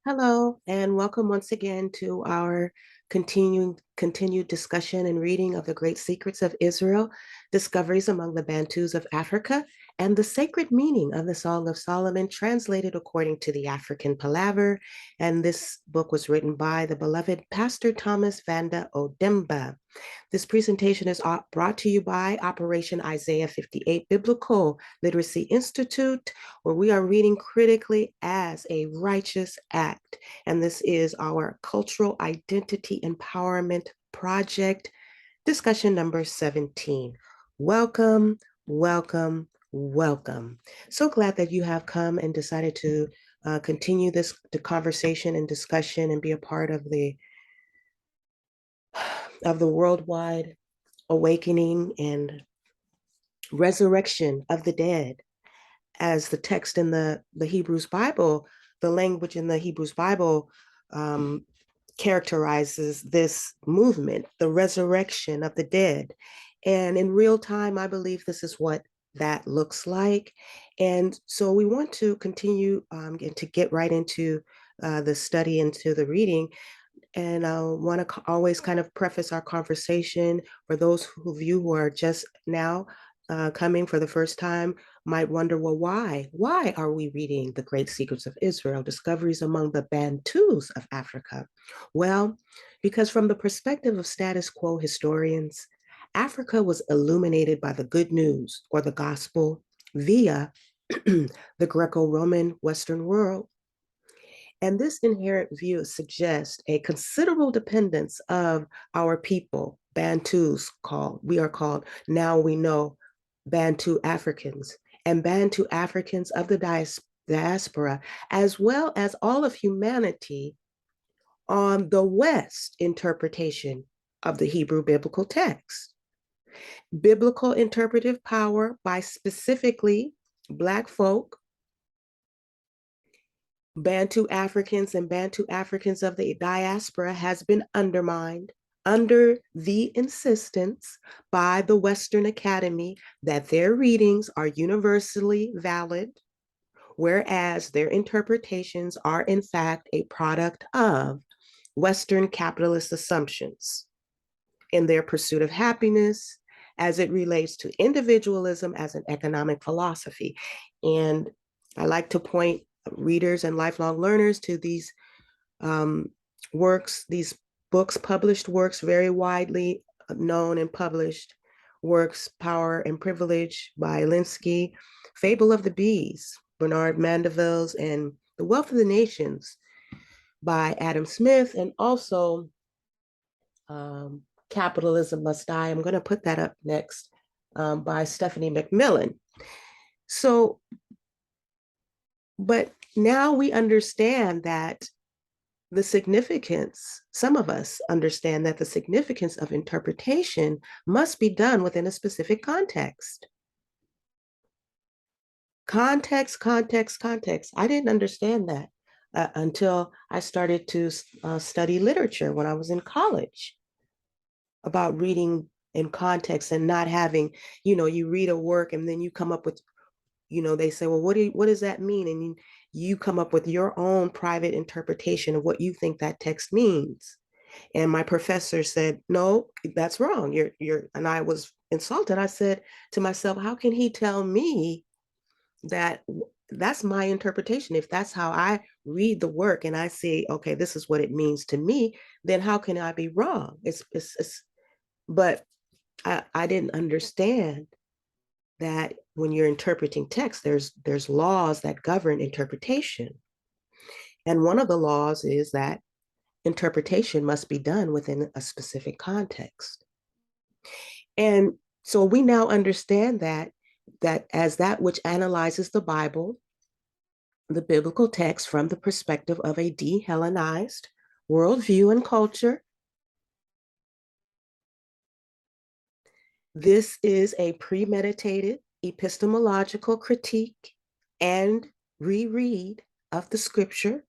Hello, and welcome once again to our continued discussion and reading of the Great Secrets of Israel, Discoveries Among the Bantus of Africa, and the sacred meaning of the Song of Solomon, translated according to the African Palaver. And this book was written by the beloved Pastor Thomas Vanda Odemba. This presentation is brought to you by Operation Isaiah 58 Biblical Literacy Institute, where we are reading critically as a righteous act. And this is our Cultural Identity Empowerment Project, discussion number 17. Welcome, welcome, welcome. So glad that you have come and decided to continue the conversation and discussion and be a part of the worldwide awakening and resurrection of the dead, as the text in the Hebrews Bible, the language in the Hebrews Bible characterizes this movement, the resurrection of the dead. And in real time, I believe this is what that looks like. And so we want to continue and to get right into the study, into the reading. And I want to always kind of preface our conversation for those of you who are just now coming for the first time might wonder, well, why? Why are we reading The Great Secrets of Israel, Discoveries Among the Bantus of Africa? Well, because from the perspective of status quo historians, Africa was illuminated by the good news or the gospel via the Greco-Roman Western world. And this inherent view suggests a considerable dependence of our people, Bantus we are called, now we know, Bantu Africans, and Bantu Africans of the diaspora, as well as all of humanity, on the West interpretation of the Hebrew biblical text. Biblical interpretive power by specifically Black folk, Bantu Africans, and Bantu Africans of the diaspora has been undermined under the insistence by the Western Academy that their readings are universally valid, whereas their interpretations are in fact a product of Western capitalist assumptions in their pursuit of happiness as it relates to individualism as an economic philosophy. And I like to point readers and lifelong learners to these works, these books, published works, very widely known and published works, Power and Privilege by Linsky, Fable of the Bees, Bernard Mandeville's, and The Wealth of the Nations by Adam Smith, and also Capitalism Must Die. I'm going to put that up next, by Stephanie McMillan. So, but now we understand that the significance, some of us understand that the significance of interpretation must be done within a specific context. Context, context, context. I didn't understand that until I started to study literature when I was in college, about reading in context and not having, you read a work and then you come up with, they say, well, what does that mean? And you come up with your own private interpretation of what you think that text means. And my professor said, no, that's wrong. And I was insulted. I said to myself, how can he tell me that that's my interpretation? If that's how I read the work and I say, okay, this is what it means to me, then how can I be wrong? But I didn't understand that when you're interpreting text, there's laws that govern interpretation. And one of the laws is that interpretation must be done within a specific context. And so we now understand that as that which analyzes the Bible, the biblical text, from the perspective of a de-Hellenized worldview and culture. This is a premeditated epistemological critique and reread of the scripture,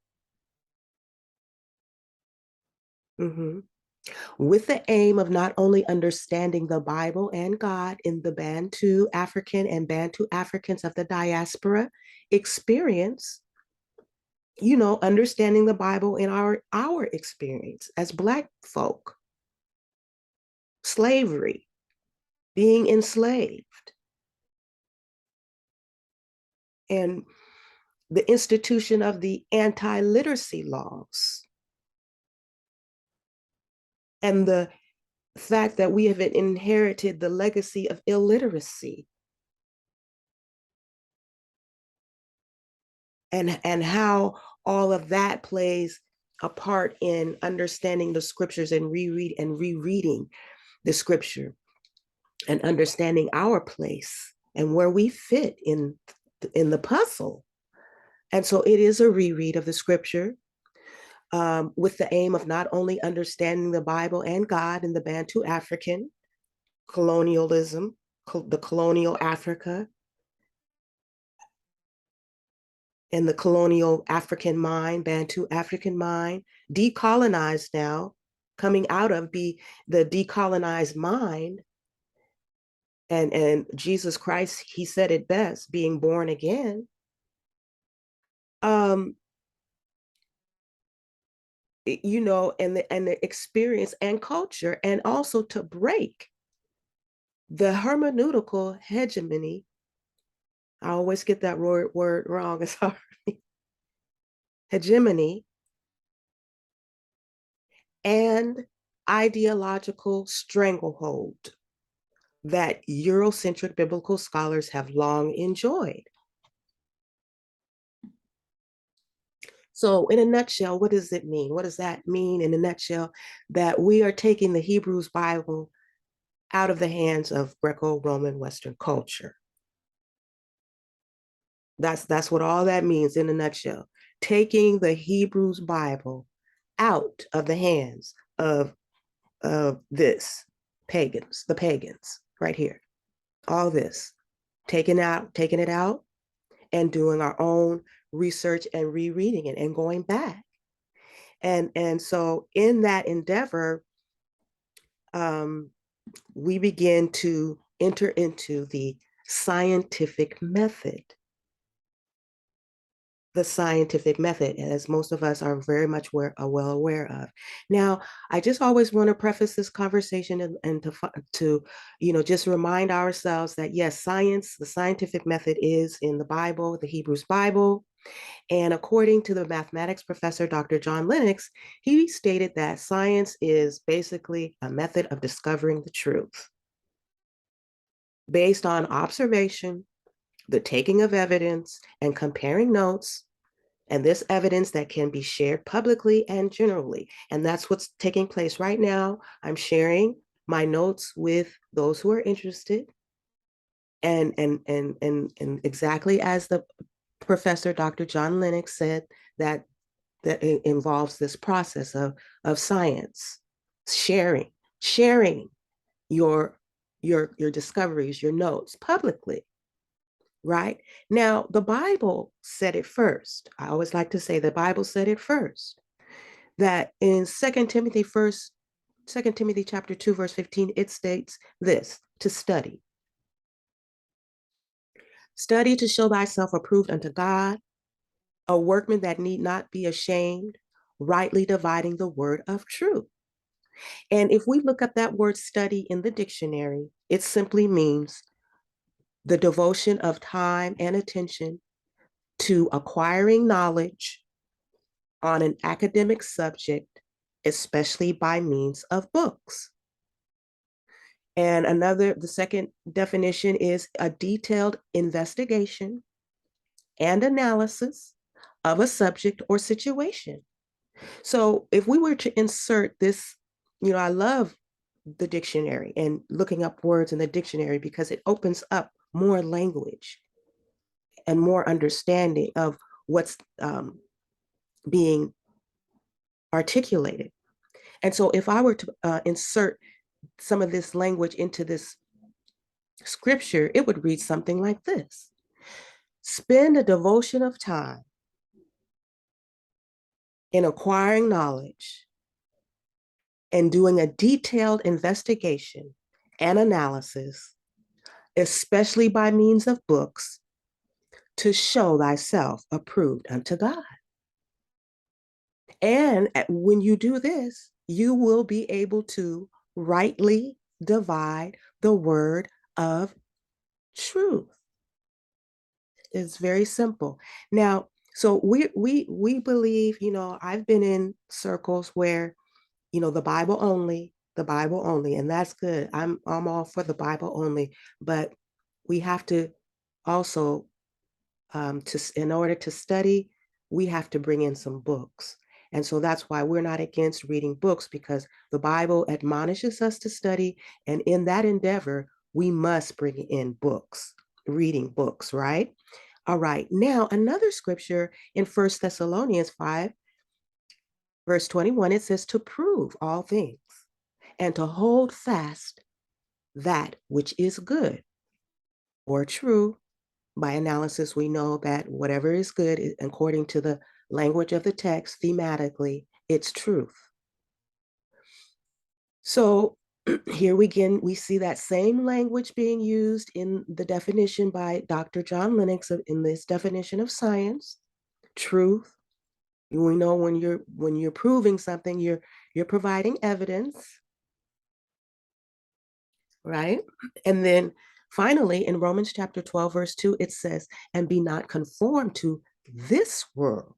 with the aim of not only understanding the Bible and God in the Bantu African and Bantu Africans of the diaspora experience, understanding the Bible in our experience as Black folk, slavery, being enslaved, and the institution of the anti-literacy laws, and the fact that we have inherited the legacy of illiteracy, and how all of that plays a part in understanding the scriptures and rereading the scripture and understanding our place and where we fit in the puzzle. And so it is a reread of the scripture, with the aim of not only understanding the Bible and God in the Bantu African colonialism, the colonial Africa, and the colonial African mind, Bantu African mind, decolonized now, coming out of the decolonized mind. And Jesus Christ, he said it best, being born again. Um, and the experience and culture, and also to break the hermeneutical hegemony. I always get that word wrong. It's hard. Hegemony and ideological stranglehold that Eurocentric biblical scholars have long enjoyed. So, in a nutshell, what does it mean? What does that mean in a nutshell? That we are taking the Hebrews Bible out of the hands of Greco-Roman Western culture. That's what all that means in a nutshell. Taking the Hebrews Bible out of the hands of the pagans, right here. All this, taking it out, and doing our own research and rereading it and going back. And so in that endeavor, um, we begin to enter into scientific method the scientific method, as most of us are very much well aware of. Now, I just always want to preface this conversation and to just remind ourselves that yes, science, the scientific method is in the Bible, the Hebrews Bible. And according to the mathematics professor, Dr. John Lennox, he stated that science is basically a method of discovering the truth based on observation, the taking of evidence, and comparing notes, and this evidence that can be shared publicly and generally. And that's what's taking place right now. I'm sharing my notes with those who are interested. And exactly as the professor, Dr. John Lennox, said, that it involves this process of science, sharing your your discoveries, your notes publicly. Right? Now, the Bible said it first. I always like to say the Bible said it first. That in Second Timothy chapter 2, verse 15, it states this: to study. Study to show thyself approved unto God, a workman that need not be ashamed, rightly dividing the word of truth. And if we look up that word study in the dictionary, it simply means the devotion of time and attention to acquiring knowledge on an academic subject, especially by means of books. And the second definition is a detailed investigation and analysis of a subject or situation. So if we were to insert this, I love the dictionary and looking up words in the dictionary because it opens up more language and more understanding of what's being articulated. And so if I were to insert some of this language into this scripture, it would read something like this: spend a devotion of time in acquiring knowledge and doing a detailed investigation and analysis, especially by means of books, to show thyself approved unto God. And when you do this, you will be able to rightly divide the word of truth. It's very simple. Now, so we believe, I've been in circles where, the Bible only, and that's good. I'm all for the Bible only, but we have to also in order to study, we have to bring in some books. And so that's why we're not against reading books, because the Bible admonishes us to study. And in that endeavor, we must bring in books, reading books, right? All right. Now, another scripture in 1 Thessalonians 5, verse 21, it says to prove all things and to hold fast that which is good or true. By analysis, we know that whatever is good, according to the language of the text, thematically, it's truth. So here we see that same language being used in the definition by Dr. John Lennox in this definition of science, truth. We know when you're proving something, you're providing evidence, right? And then finally, in Romans chapter 12, verse 2, it says, and be not conformed to this world.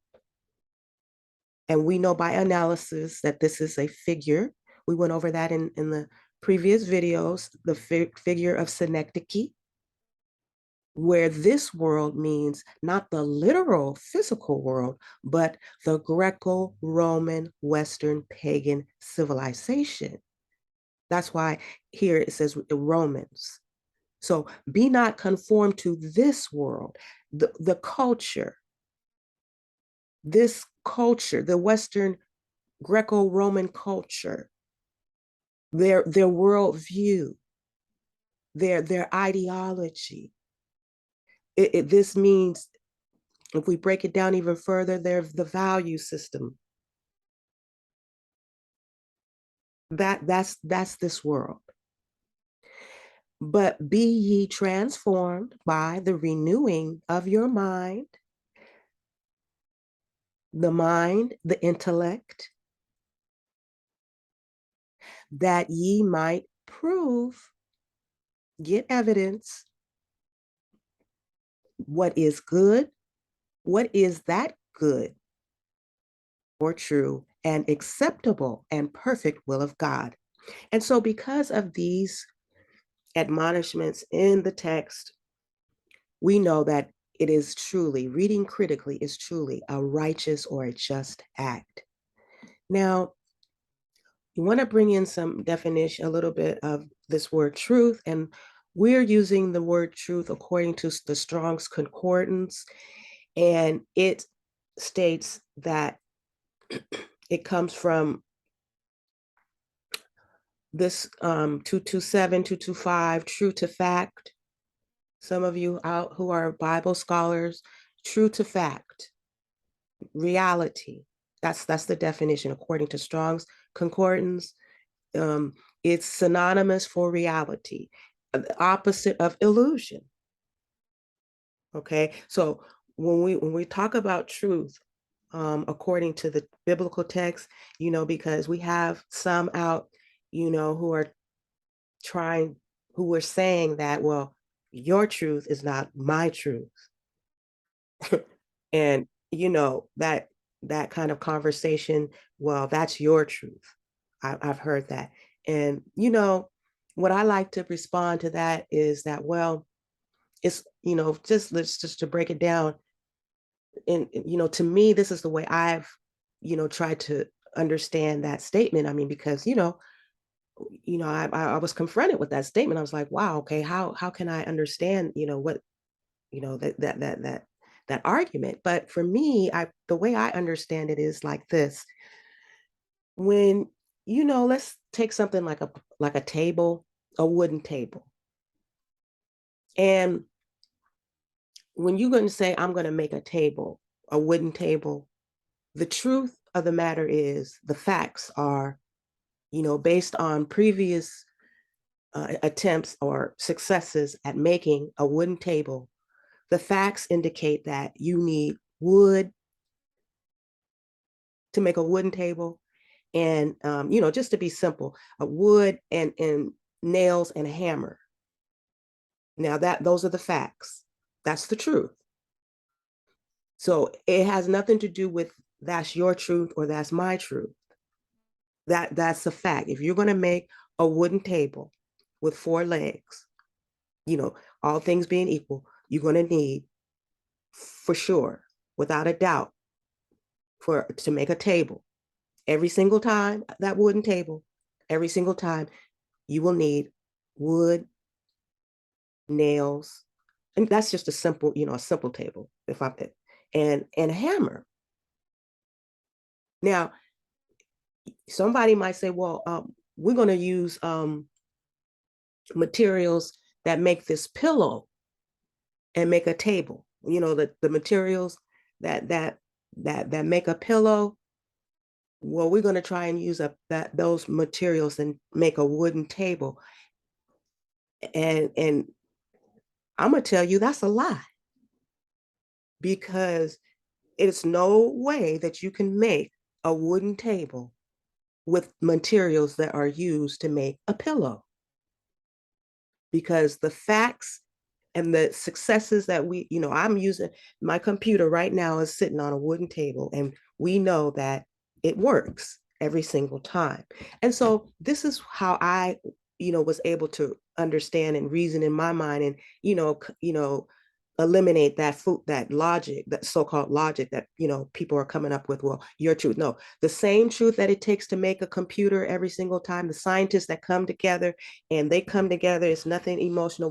And we know by analysis that this is a figure. We went over that in the previous videos, the figure of synecdoche, where this world means not the literal physical world, but the Greco-Roman Western pagan civilization. That's why here it says the Romans. So be not conformed to this world, the culture, this culture, the Western Greco-Roman culture, their worldview, their ideology. This means, if we break it down even further, the value system. That's this world. But be ye transformed by the renewing of your mind, the intellect, that ye might prove, get evidence, what is good, what is that good or true and acceptable and perfect will of God. And so, because of these admonishments in the text, we know that it is truly, reading critically is truly a righteous or a just act. Now, you want to bring in some definition, a little bit of this word truth, and we're using the word truth according to the Strong's Concordance, and it states that it comes from this 227, 225, true to fact. Some of you out who are Bible scholars, true to fact, reality. That's the definition according to Strong's Concordance. It's synonymous for reality, the opposite of illusion. Okay, so when we talk about truth, according to the biblical text, because we have some out, who are trying, who are saying that, well, your truth is not my truth. And that kind of conversation, well, that's your truth. I've heard that. And what I like to respond to that is that, well, it's, just to break it down, and to me, this is the way I've tried to understand that statement. I mean, because I was confronted with that statement. I was like, wow, okay, how can I understand what that argument? But for me, the way I understand it is like this: when let's take something like a table, a wooden table, and when you're going to say, I'm going to make a table, a wooden table, the truth of the matter is, the facts are, based on previous attempts or successes at making a wooden table, the facts indicate that you need wood, to make a wooden table, and just to be simple, a wood and nails and a hammer. Now that those are the facts. That's the truth. So it has nothing to do with that's your truth or that's my truth. That's a fact. If you're going to make a wooden table with four legs, you know, all things being equal, you're going to need, for sure, without a doubt, for to make a table. Every single time, that wooden table, every single time, you will need wood, nails, and that's just a simple, a simple table. If I and a hammer. Now, somebody might say, well, we're going to use materials that make this pillow and make a table. The materials that make a pillow. Well, we're going to try and use those materials and make a wooden table. And I'm gonna tell you that's a lie, because it's no way that you can make a wooden table with materials that are used to make a pillow, because the facts and the successes that I'm using, my computer right now is sitting on a wooden table, and we know that it works every single time. And so this is how I, was able to understand and reason in my mind, and, eliminate that logic, that so-called logic that, people are coming up with. Well, your truth. No, the same truth that it takes to make a computer every single time, the scientists that come together, and they come together, it's nothing emotional.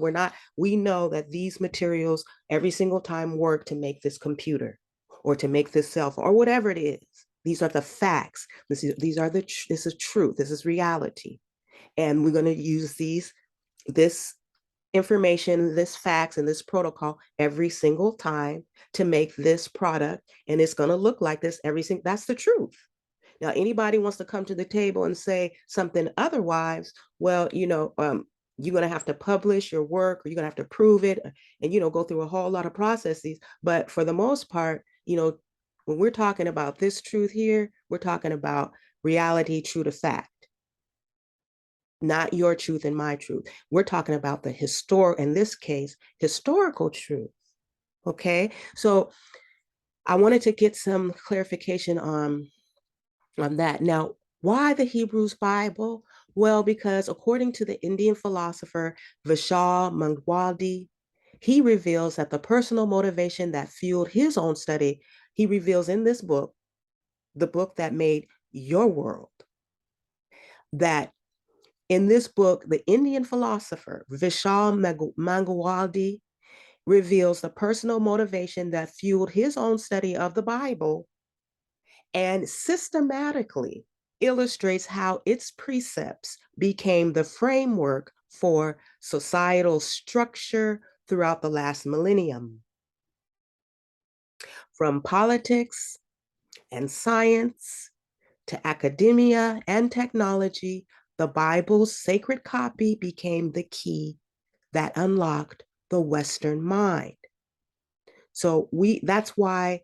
We know that these materials every single time work to make this computer or to make this cell phone or whatever it is. These are the facts. This is truth. This is reality. And we're going to use this information, this facts, and this protocol every single time to make this product. And it's going to look like this every single, that's the truth. Now, anybody wants to come to the table and say something otherwise, well, you're going to have to publish your work, or you're going to have to prove it, and, go through a whole lot of processes. But for the most part, when we're talking about this truth here, we're talking about reality, true to fact, not your truth and my truth. We're talking about in this case, historical truth. Okay. So I wanted to get some clarification on that. Now, why the Hebrews Bible? Well, because according to the Indian philosopher Vishal Mangwadi, he reveals that the personal motivation that fueled his own study, he reveals in this book, the book that made your world, that in this book, the Indian philosopher Vishal Mangwadi reveals the personal motivation that fueled his own study of the Bible and systematically illustrates how its precepts became the framework for societal structure throughout the last millennium. From politics and science to academia and technology, the Bible's sacred copy became the key that unlocked the Western mind. So that's why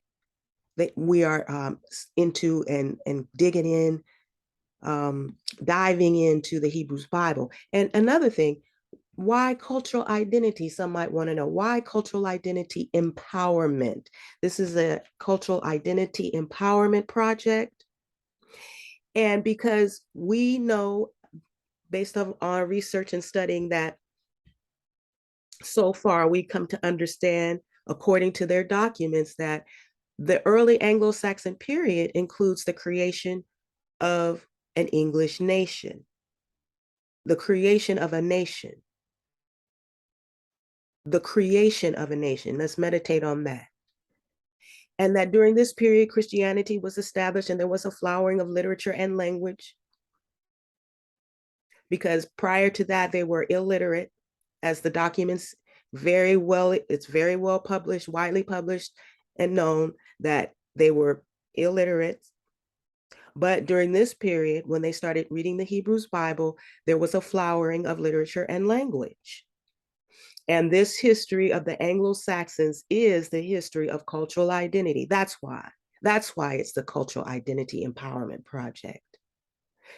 we are into and digging in, diving into the Hebrews Bible. And another thing, why cultural identity? Some might want to know why cultural identity empowerment. This is a cultural identity empowerment project. And because we know, based on our research and studying, that so far we come to understand, according to their documents, that the early Anglo-Saxon period includes the creation of an English nation, the creation of a nation, the creation of a nation. Let's meditate on that. And that during this period, Christianity was established and there was a flowering of literature and language, because prior to that, they were illiterate, as the documents it's very well published, widely published and known that they were illiterate. But during this period, when they started reading the Hebrews Bible, there was a flowering of literature and language. And this history of the Anglo-Saxons is the history of cultural identity. That's why. That's why it's the Cultural Identity Empowerment Project,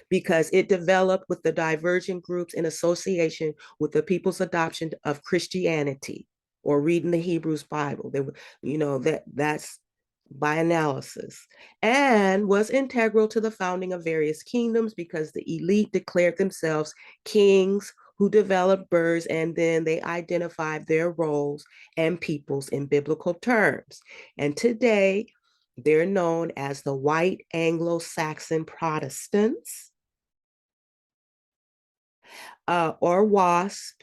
because it developed with the divergent groups in association with the people's adoption of Christianity or reading the Hebrews Bible. They were, that's by analysis, and was integral to the founding of various kingdoms because the elite declared themselves kings who developed birds, and then they identified their roles and peoples in biblical terms. And today, they're known as the white Anglo-Saxon Protestants, or WASP.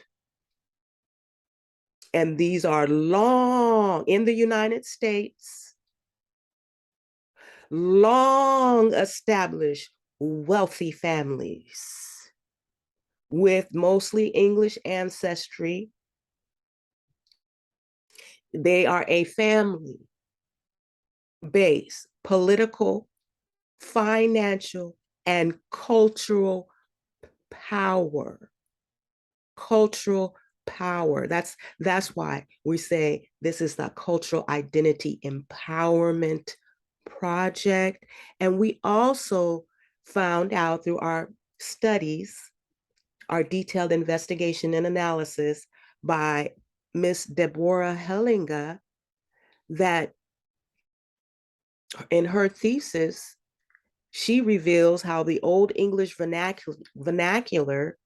And these are long in the United States, long established wealthy families with mostly English ancestry. They are a family based political, financial, and cultural power. Cultural power. That's why we say this is the Cultural Identity Empowerment Project. And we also found out through our studies, our detailed investigation and analysis by Miss Deborah Hellinger, that in her thesis, she reveals how the Old English vernacular,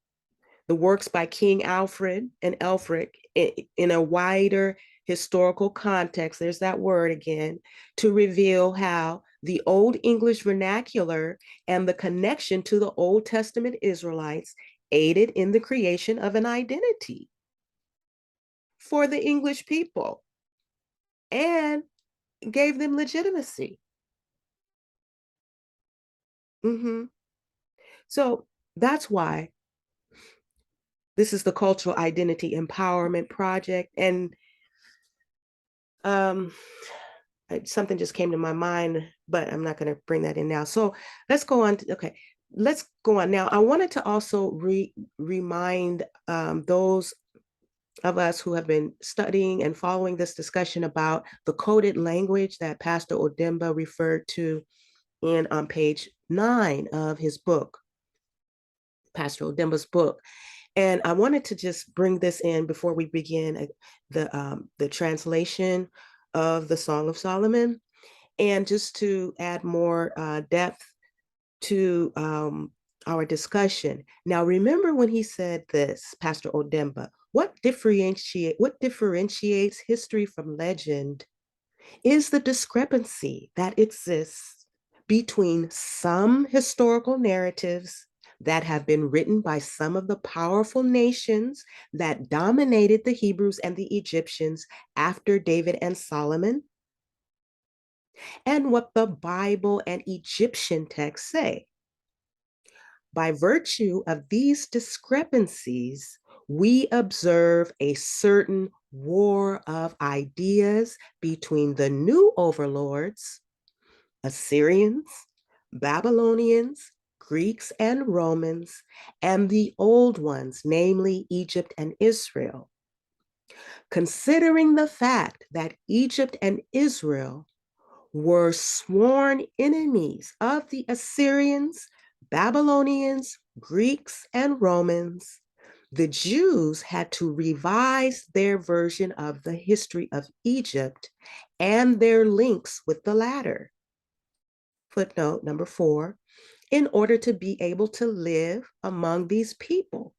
the works by King Alfred and Elfric, in a wider historical context, there's that word again, to reveal how the Old English vernacular and the connection to the Old Testament Israelites aided in the creation of an identity for the English people and gave them legitimacy. Mm-hmm. So that's why this is the Cultural Identity Empowerment Project. And um, something just came to my mind, but I'm not going to bring that in now. So let's go on. Let's go on now. I wanted to also remind those of us who have been studying and following this discussion about the coded language that Pastor Odemba referred to in on page 9 of his book, Pastor Odemba's book. And I wanted to just bring this in before we begin the translation of the Song of Solomon, and just to add more depth to our discussion. Now, remember when he said this, Pastor Odemba, what differentiates history from legend is the discrepancy that exists between some historical narratives that have been written by some of the powerful nations that dominated the Hebrews and the Egyptians after David and Solomon, and what the Bible and Egyptian texts say. By virtue of these discrepancies, we observe a certain war of ideas between the new overlords, Assyrians, Babylonians, Greeks, and Romans, and the old ones, namely Egypt and Israel. Considering the fact that Egypt and Israel were sworn enemies of the Assyrians, Babylonians, Greeks, and Romans, the Jews had to revise their version of the history of Egypt and their links with the latter. Footnote number 4, in order to be able to live among these people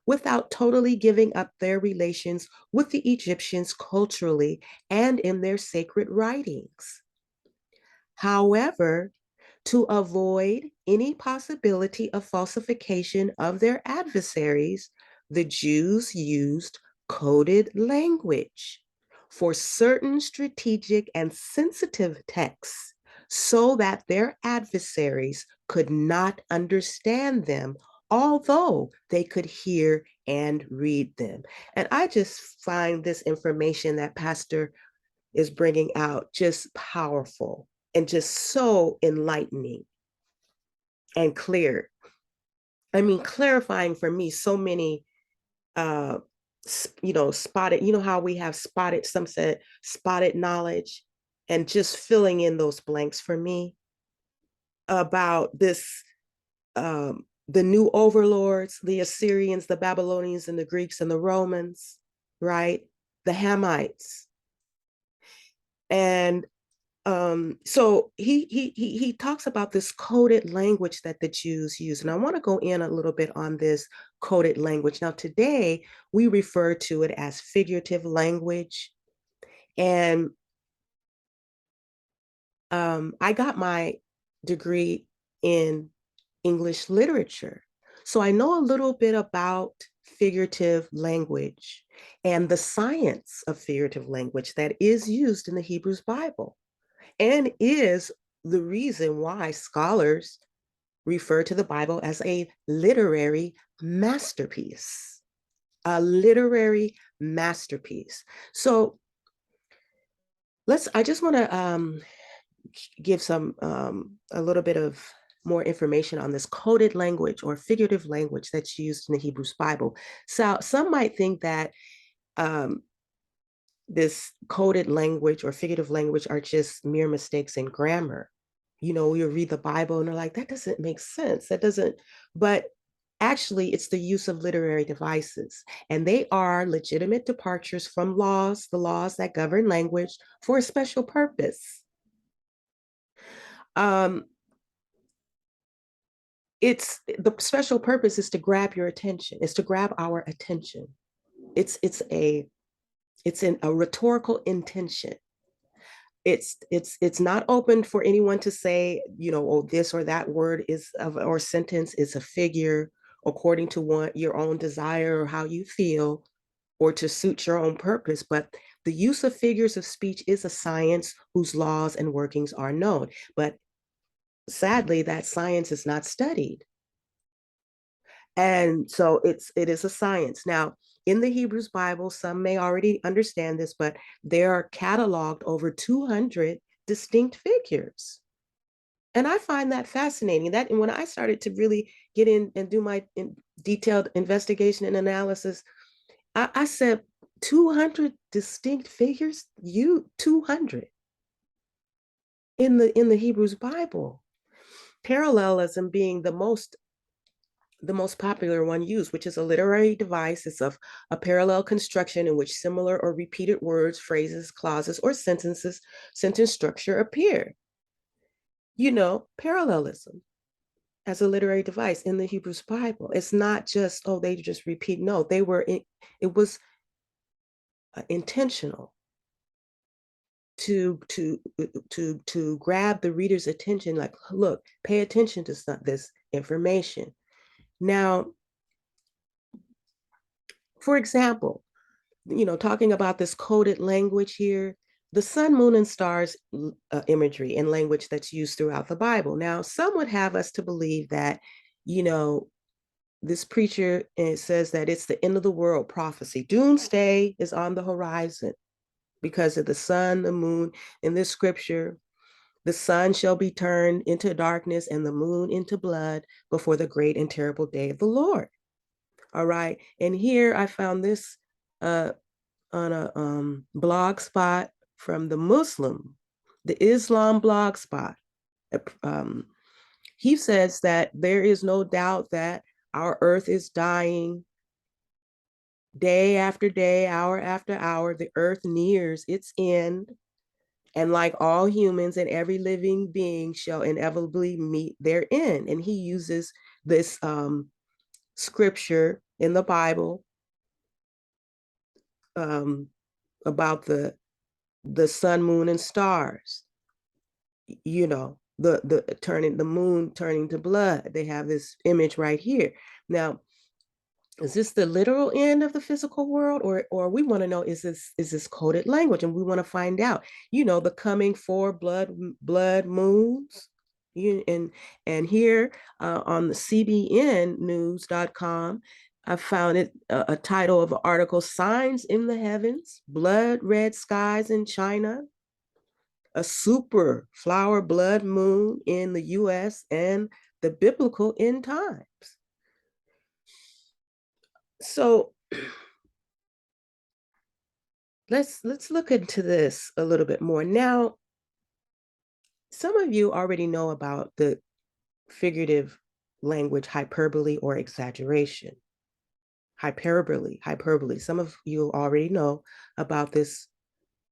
without totally giving up their relations with the Egyptians culturally and in their sacred writings. However, to avoid any possibility of falsification of their adversaries, the Jews used coded language for certain strategic and sensitive texts so that their adversaries could not understand them, although they could hear and read them. And I just find this information that Pastor is bringing out just powerful and just so enlightening and clear. I mean, clarifying for me so many, spotted, how we have spotted, some said spotted knowledge and just filling in those blanks for me about this, the new overlords, the Assyrians, the Babylonians, and the Greeks and the Romans, right? The Hamites. And so he talks about this coded language that the Jews use. And I want to go in a little bit on this coded language. Now, today we refer to it as figurative language. And I got my degree in English literature. So I know a little bit about figurative language and the science of figurative language that is used in the Hebrews Bible and is the reason why scholars refer to the Bible as a literary masterpiece. A literary masterpiece. So I just want to give a little bit of more information on this coded language or figurative language that's used in the Hebrews Bible. So some might think that um, this coded language or figurative language are just mere mistakes in grammar. You know, you read the Bible and they're like, that doesn't make sense. That doesn't, but actually it's the use of literary devices, and they are legitimate departures from laws, the laws that govern language for a special purpose. Um, it's the special purpose is to grab your attention, is to grab our attention. It's in a rhetorical intention. It's not open for anyone to say, you know, oh, this or that word is of or sentence is a figure according to what your own desire or how you feel or to suit your own purpose. But the use of figures of speech is a science whose laws and workings are known. But sadly, that science is not studied. And so it is a science. Now, in the Hebrews Bible, some may already understand this, but there are cataloged over 200 distinct figures. And I find that fascinating. That, and when I started to really get in and do my detailed investigation and analysis, I said 200 distinct figures, 200 in the Hebrews Bible. Parallelism being the most popular one used, which is a literary device. It's of a parallel construction in which similar or repeated words, phrases, clauses, or sentence structure appear. You know, parallelism as a literary device in the Hebrews Bible. It's not just, oh, they just repeat. No, it was intentional to grab the reader's attention, like, look, pay attention to this information. Now, for example, you know, talking about this coded language here, the sun, moon, and stars imagery and language that's used throughout the Bible. Now, some would have us to believe that, you know, this preacher says that it's the end of the world prophecy. Doomsday is on the horizon because of the sun, the moon. In this scripture, the sun shall be turned into darkness and the moon into blood before the great and terrible day of the Lord. All right. And here I found this uh, on a blog spot from the Islam blog spot. Um, he says that there is no doubt that our earth is dying day after day, hour after hour. The earth nears its end. And like all humans and every living being shall inevitably meet their end. And he uses this scripture in the Bible um, about the sun, moon, and stars. You know, the moon turning to blood. They have this image right here. Now, is this the literal end of the physical world, or we want to know, is this coded language, and we want to find out, you know, the coming four blood moons. You and here on the cbnnews.com, I found it a title of an article: signs in the heavens, blood red skies in China, a super flower blood moon in the US, and the biblical end times. So let's look into this a little bit more. Now, Some of you already know about the figurative language hyperbole or exaggeration. Hyperbole. Some of you already know about this,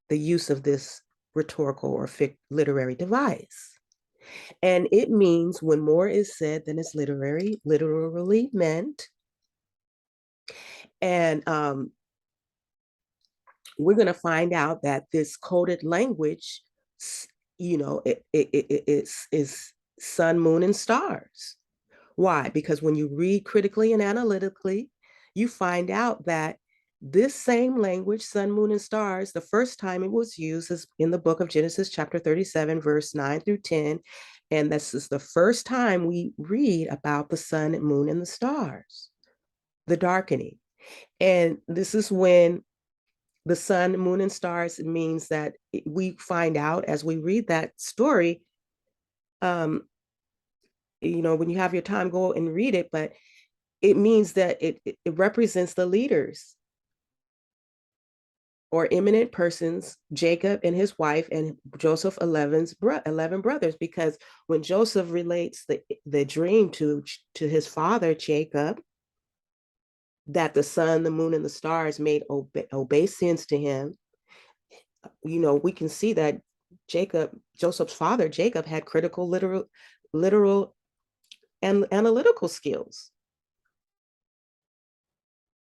the use of this rhetorical or literary device. And it means when more is said than is literally meant. And we're going to find out that this coded language, is sun, moon, and stars. Why? Because when you read critically and analytically, you find out that this same language, sun, moon, and stars, the first time it was used is in the book of Genesis, chapter 37, verse 9 through 10. And this is the first time we read about the sun, moon, and the stars, the darkening. And this is when the sun, moon, and stars means that we find out as we read that story. um, when you have your time, go and read it, but it means that it represents the leaders or eminent persons, Jacob and his wife, and Joseph 11 brothers, because when Joseph relates the dream to his father, Jacob, that the sun, the moon, and the stars made obeisance to him, we can see that Joseph's father, Jacob, had critical, literal, and analytical skills,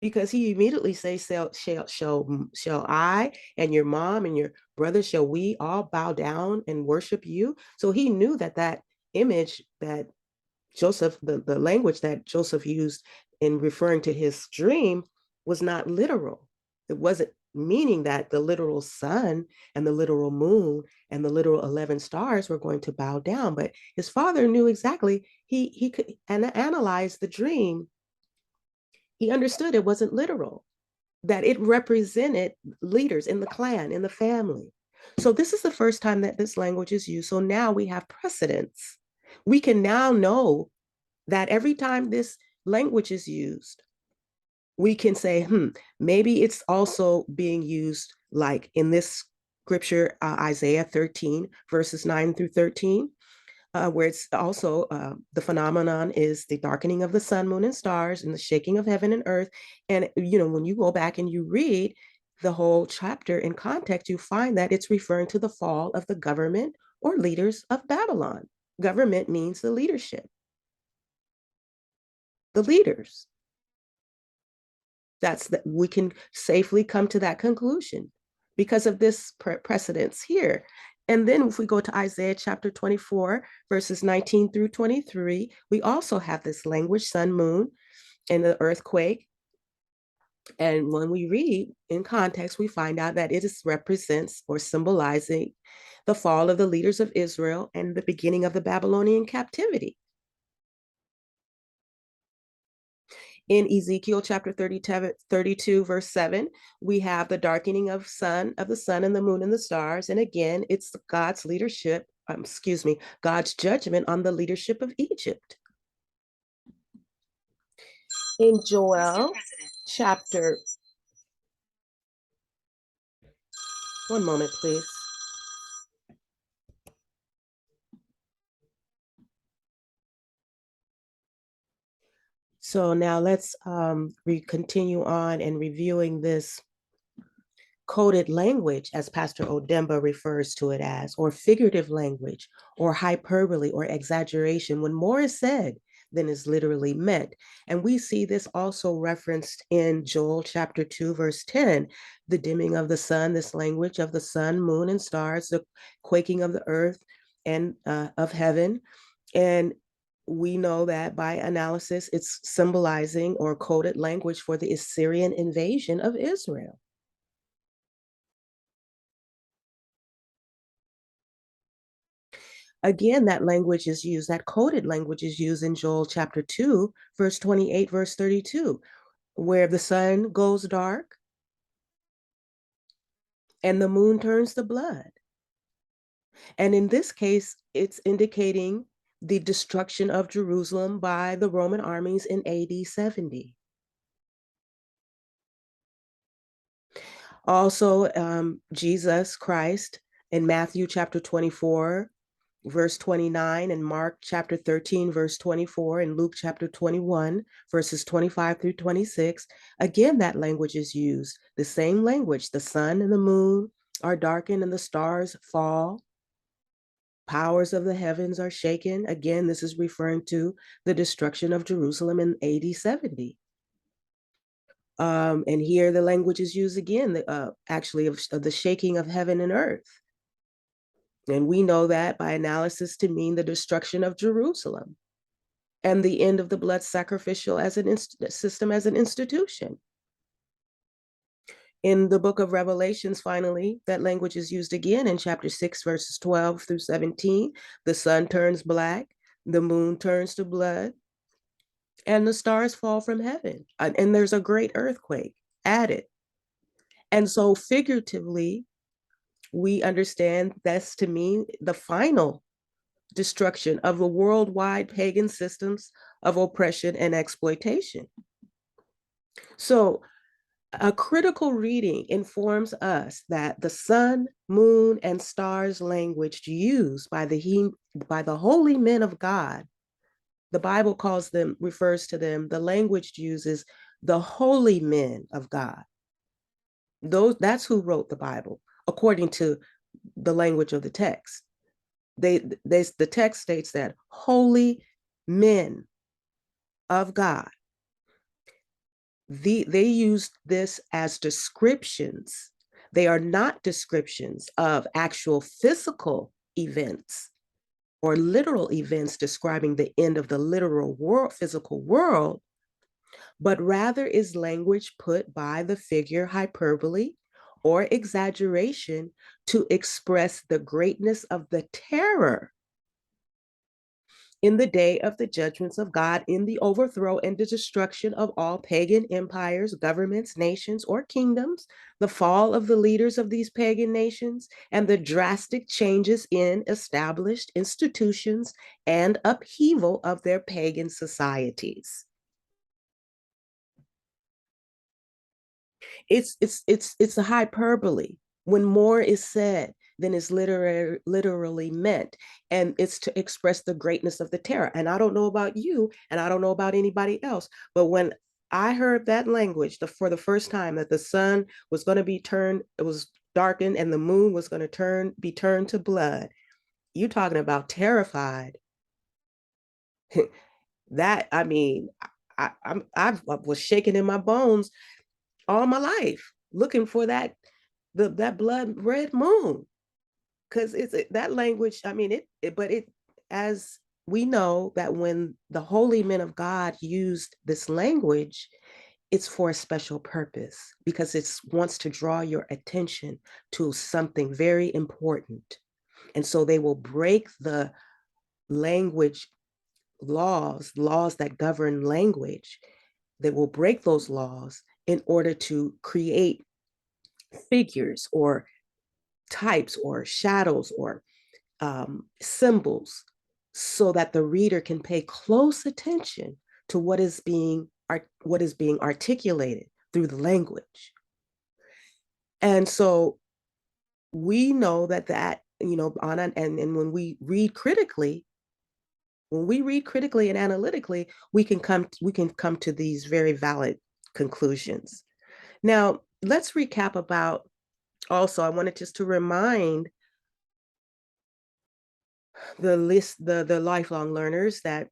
because he immediately says, shall I and your mom and your brother, shall we all bow down and worship you? So he knew that image that Joseph, the language that Joseph used in referring to his dream, was not literal. It wasn't meaning that the literal sun and the literal moon and the literal 11 stars were going to bow down. But his father knew exactly, he could analyze the dream. He understood it wasn't literal, that it represented leaders in the clan, in the family. So this is the first time that this language is used. So now we have precedence. We can now know that every time this language is used, we can say, maybe it's also being used like in this scripture, Isaiah 13, verses 9 through 13, where it's also the phenomenon is the darkening of the sun, moon, and stars, and the shaking of heaven and earth. And, when you go back and you read the whole chapter in context, you find that it's referring to the fall of the government or leaders of Babylon. Government means the leadership, the leaders. That's that we can safely come to that conclusion because of this precedence here. And then if we go to Isaiah chapter 24, verses 19 through 23, we also have this language, sun, moon, and the earthquake. And when we read in context, we find out that it represents or symbolizing the fall of the leaders of Israel and the beginning of the Babylonian captivity. In Ezekiel chapter 32, verse 7, we have the darkening of the sun and the moon and the stars. And again, it's God's leadership, God's judgment on the leadership of Egypt. In Joel chapter, one moment, please. So now let's continue on and reviewing this coded language, as Pastor Odemba refers to it as, or figurative language, or hyperbole, or exaggeration, when more is said than is literally meant. And we see this also referenced in Joel chapter 2, verse 10, the dimming of the sun, this language of the sun, moon, and stars, the quaking of the earth and of heaven. And we know that by analysis, it's symbolizing or coded language for the Assyrian invasion of Israel. Again, that language is used, that coded language is used in Joel chapter 2, verse 28, verse 32, where the sun goes dark and the moon turns to blood. And in this case, it's indicating the destruction of Jerusalem by the Roman armies in AD 70. Also, Jesus Christ in Matthew chapter 24, verse 29, and Mark chapter 13, verse 24, and Luke chapter 21, verses 25 through 26. Again, that language is used. The same language. The sun and the moon are darkened and the stars fall. Powers of the heavens are shaken. Again, this is referring to the destruction of Jerusalem in AD 70. And here the language is used again, actually, of the shaking of heaven and earth. And we know that by analysis to mean the destruction of Jerusalem and the end of the blood sacrificial as an system, as an institution. In the book of Revelations, finally, that language is used again in chapter 6, verses 12 through 17. The sun turns black, the moon turns to blood, and the stars fall from heaven. And there's a great earthquake added. And so, figuratively, we understand that's to mean the final destruction of the worldwide pagan systems of oppression and exploitation. So, a critical reading informs us that the sun, moon, and stars language used by the holy men of God, the Bible refers to them, the language uses the holy men of God. That's who wrote the Bible, according to the language of the text. The text states that holy men of God. They used this as descriptions. They are not descriptions of actual physical events or literal events describing the end of the literal world, physical world, but rather is language put by the figure hyperbole or exaggeration to express the greatness of the terror in the day of the judgments of God, in the overthrow and the destruction of all pagan empires, governments, nations, or kingdoms, the fall of the leaders of these pagan nations, and the drastic changes in established institutions and upheaval of their pagan societies. It's a hyperbole when more is said than is literally meant, and it's to express the greatness of the terror. And I don't know about you, and I don't know about anybody else, but when I heard that language for the first time, that the sun was going to be turned, it was darkened, and the moon was going to be turned to blood. You talking about terrified? That, I mean, I was shaking in my bones all my life, looking for that blood red moon, because it's that language. I mean, but as we know that when the holy men of God used this language, it's for a special purpose, because it wants to draw your attention to something very important. And so they will break the language laws that govern language. They will break those laws in order to create figures or types or shadows or symbols, so that the reader can pay close attention to what is being articulated through the language. And so we know and when we read critically and analytically, we can come to these very valid conclusions. Now, let's recap about, also, I wanted just to remind the lifelong learners that,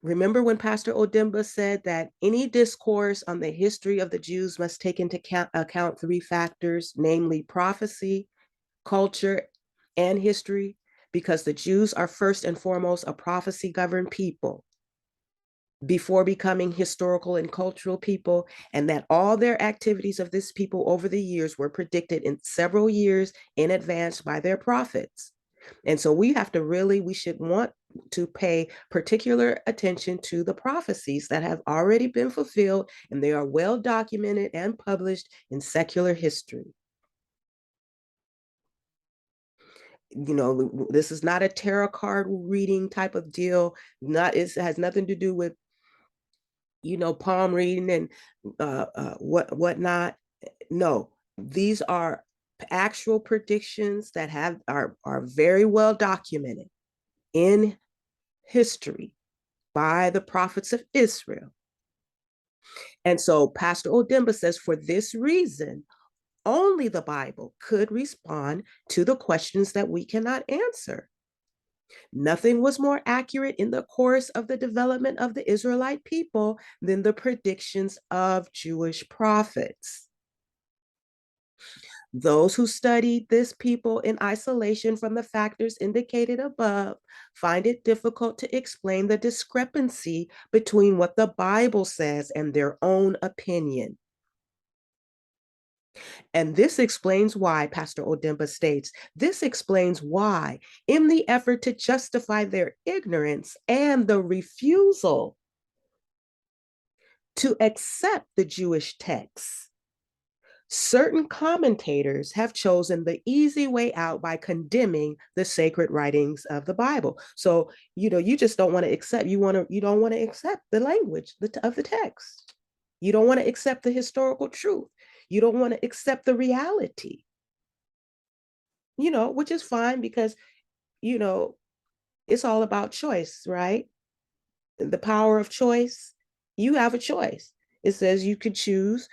remember when Pastor Odemba said that any discourse on the history of the Jews must take into account three factors, namely prophecy, culture, and history, because the Jews are first and foremost a prophecy governed people before becoming historical and cultural people, and that all their activities of this people over the years were predicted in several years in advance by their prophets. And so we should want to pay particular attention to the prophecies that have already been fulfilled, and they are well documented and published in secular history. This is not a tarot card reading type of deal. It has nothing to do with palm reading and whatnot. No, these are actual predictions that are very well documented. in history by the prophets of Israel. And so Pastor Odemba says, for this reason, only the Bible could respond to the questions that we cannot answer. Nothing was more accurate in the course of the development of the Israelite people than the predictions of Jewish prophets. Those who studied this people in isolation from the factors indicated above find it difficult to explain the discrepancy between what the Bible says and their own opinion. And this explains why, Pastor Odemba states, this explains why, in the effort to justify their ignorance and the refusal to accept the Jewish texts, certain commentators have chosen the easy way out by condemning the sacred writings of the Bible. So, you just don't want to accept, you don't want to accept the language of the text. You don't want to accept the historical truth. You don't want to accept the reality, which is fine because, you know, it's all about choice, right? The power of choice. You have a choice. It says you could choose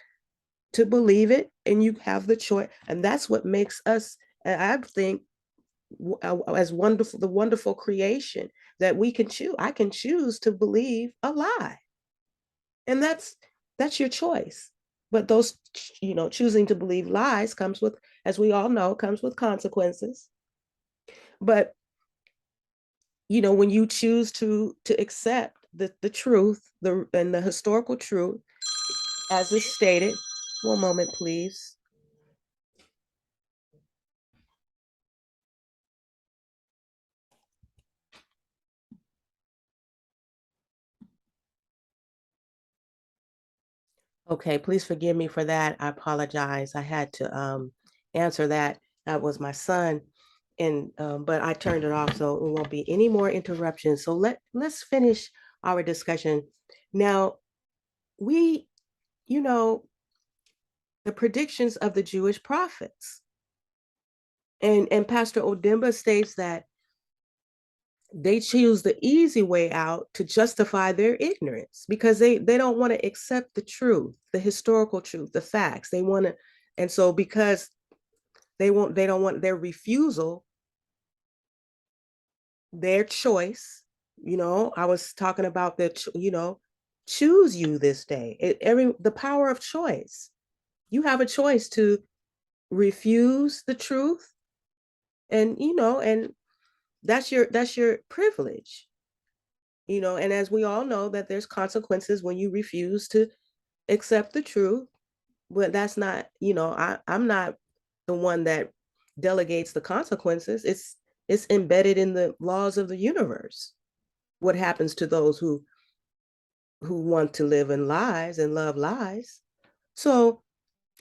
to believe it and you have the choice. And that's what makes us, I think, as wonderful, the wonderful creation that we can choose. I can choose to believe a lie. And that's your choice. But those, choosing to believe lies comes with, as we all know, comes with consequences. But when you choose to accept the truth, and the historical truth, as is stated. One moment, please. Okay, please forgive me for that. I apologize. I had to answer that. That was my son, and but I turned it off, so it won't be any more interruptions. So let's finish our discussion. Now, we, you know, the predictions of the Jewish prophets, and Pastor Odemba states that they choose the easy way out to justify their ignorance because they don't want to accept the truth, the historical truth, the facts. They want to, and so because they don't want their refusal, their choice. I was talking about choose you this day. The power of choice. You have a choice to refuse the truth, and that's your privilege. And as we all know that there's consequences when you refuse to accept the truth. But that's not, I'm not the one that delegates the consequences. It's embedded in the laws of the universe. What happens to those who want to live in lies and love lies? So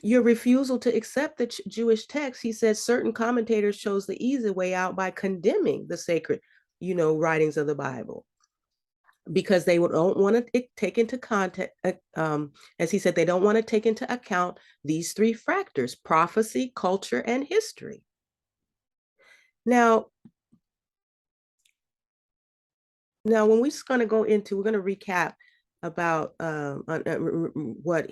your refusal to accept the Jewish text, he says certain commentators chose the easy way out by condemning the sacred, writings of the Bible, because they don't want to take into context, as he said, they don't want to take into account these three factors: prophecy, culture, and history. Now, when we're going to go into, we're going to recap about what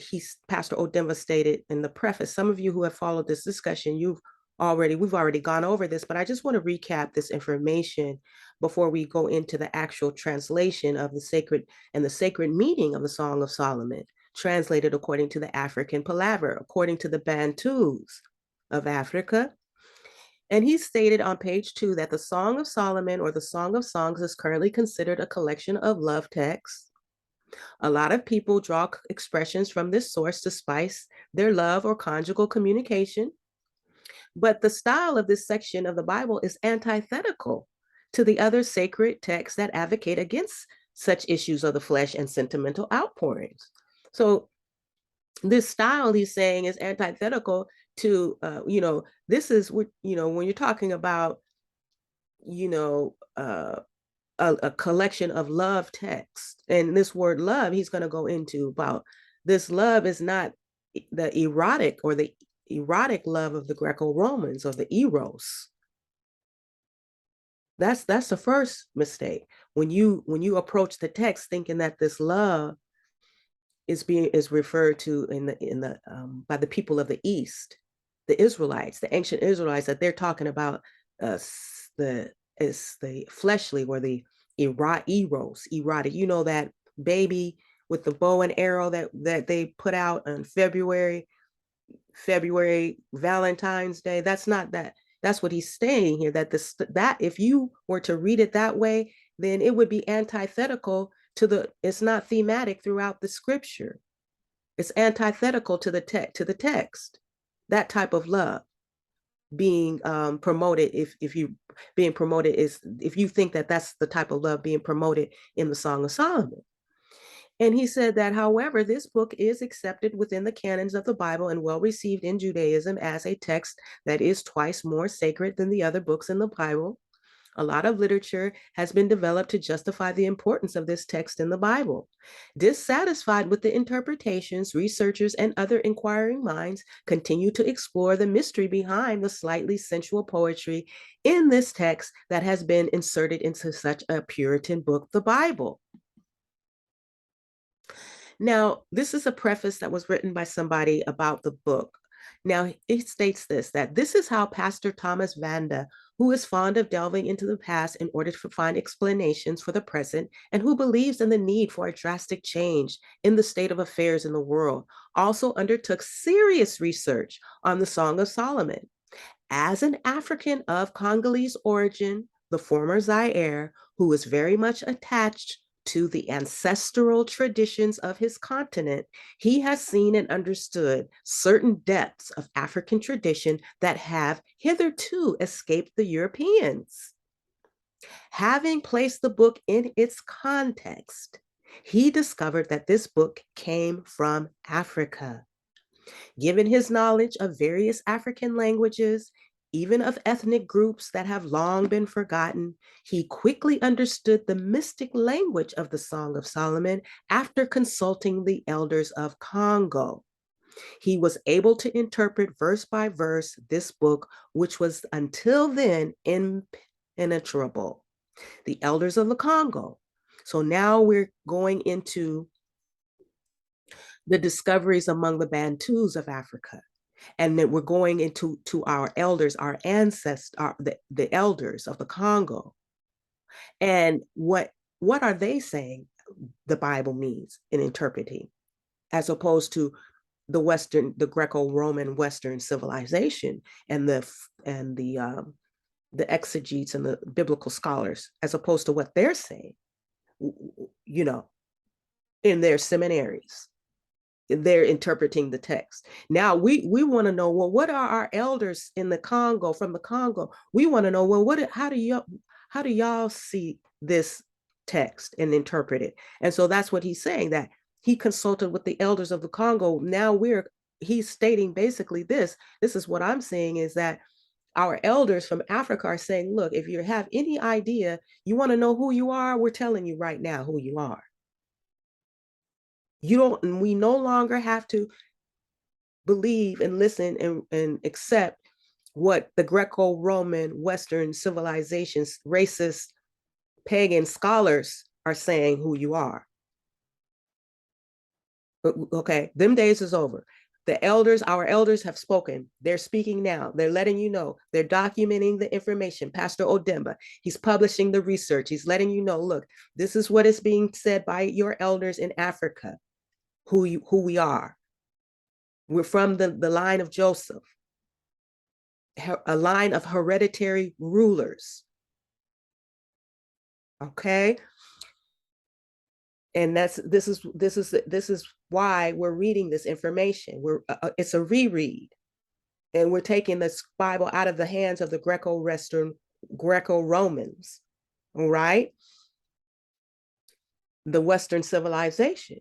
Pastor Odemba stated in the preface. Some of you who have followed this discussion, we've already gone over this, but I just want to recap this information before we go into the actual translation of the sacred meaning of the Song of Solomon, translated according to the African palaver, according to the Bantus of Africa. And he stated on page 2 that the Song of Solomon, or the Song of Songs, is currently considered a collection of love texts. A lot of people draw expressions from this source to spice their love or conjugal communication. But the style of this section of the Bible is antithetical to the other sacred texts that advocate against such issues of the flesh and sentimental outpourings. So this style, he's saying, is antithetical to, this is what, when you're talking about, a collection of love texts. And this word love, he's going to go into about this love is not the erotic love of the Greco-Romans, or the eros. That's the first mistake. When you approach the text thinking that this love is referred to in the by the people of the East, the Israelites, the ancient Israelites, that they're talking about uh, the is the fleshly or the erotic. You know, that baby with the bow and arrow that they put out on February Valentine's Day. That's not that. That's what he's saying here. That if you were to read it that way, then it would be antithetical to the. It's not thematic throughout the scripture. It's antithetical to the text. That type of love being promoted, if you being promoted is if you think that that's the type of love being promoted in the Song of Solomon. And he said that, however, this book is accepted within the canons of the Bible and well received in Judaism as a text that is twice more sacred than the other books in the Bible. A lot of literature has been developed to justify the importance of this text in the Bible. Dissatisfied with the interpretations, researchers and other inquiring minds continue to explore the mystery behind the slightly sensual poetry in this text that has been inserted into such a Puritan book, the Bible. Now, this is a preface that was written by somebody about the book. Now, it states that this is how Pastor Thomas Vanda, who is fond of delving into the past in order to find explanations for the present, and who believes in the need for a drastic change in the state of affairs in the world, also undertook serious research on the Song of Solomon. As an African of Congolese origin, the former Zaire, who is very much attached to the ancestral traditions of his continent, he has seen and understood certain depths of African tradition that have hitherto escaped the Europeans. Having placed the book in its context, he discovered that this book came from Africa. Given his knowledge of various African languages, even of ethnic groups that have long been forgotten, he quickly understood the mystic language of the Song of Solomon after consulting the elders of Congo. He was able to interpret verse by verse this book, which was until then impenetrable. The elders of the Congo. So now we're going into the discoveries among the Bantus of Africa. And that we're going into our elders, our ancestors, the elders of the Congo. And what are they saying the Bible means in interpreting, as opposed to the Greco-Roman Western civilization and the exegetes and the biblical scholars, as opposed to what they're saying, you know, in their seminaries. They're interpreting the text. Now we want to know, well, what are our elders in the Congo, from the Congo? We want to know, well, how do y'all see this text and interpret it? And so that's what he's saying, that he consulted with the elders of the Congo. Now he's stating basically this is what I'm saying, is that our elders from Africa are saying, look, if you have any idea, you want to know who you are, we're telling you right now who you are. We no longer have to believe and listen and accept what the Greco-Roman Western civilizations, racist, pagan scholars are saying who you are. Okay, them days is over. Our elders have spoken. They're speaking now. They're letting you know. They're documenting the information. Pastor Odemba, he's publishing the research. He's letting you know, look, this is what is being said by your elders in Africa, who we are. We're from the line of Joseph, a line of hereditary rulers. Okay. And this is why we're reading this information. It's a reread, and we're taking this Bible out of the hands of the Greco-Romans, all right? The Western civilization,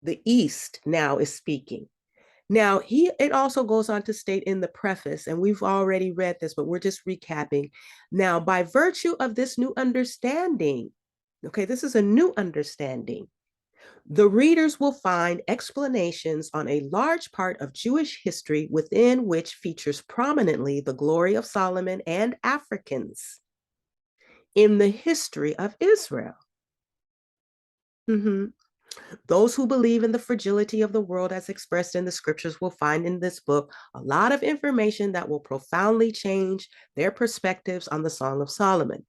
the East now is speaking. Now, it also goes on to state in the preface, and we've already read this, but we're just recapping. Now, by virtue of this new understanding, okay, this is a new understanding, the readers will find explanations on a large part of Jewish history within which features prominently the glory of Solomon and Africans. in the history of Israel. Mhm. Those who believe in the fragility of the world as expressed in the scriptures will find in this book a lot of information that will profoundly change their perspectives on the Song of Solomon.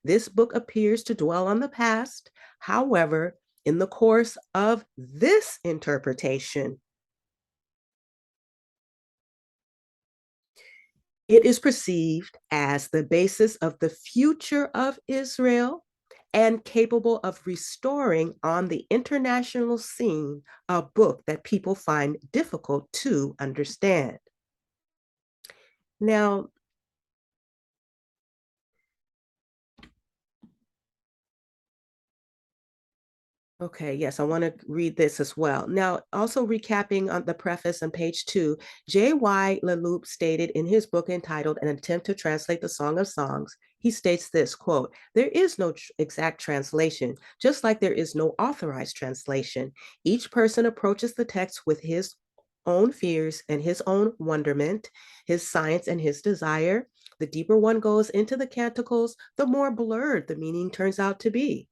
This book appears to dwell on the past. However, in the course of this interpretation, it is perceived as the basis of the future of Israel and capable of restoring on the international scene a book that people find difficult to understand. Now, okay, yes, I want to read this as well. Now, also recapping on the preface on page 2, J.Y. Leloup stated in his book entitled An Attempt to Translate the Song of Songs, he states this, quote, there is no exact translation, just like there is no authorized translation. Each person approaches the text with his own fears and his own wonderment, his science and his desire. The deeper one goes into the canticles, the more blurred the meaning turns out to be.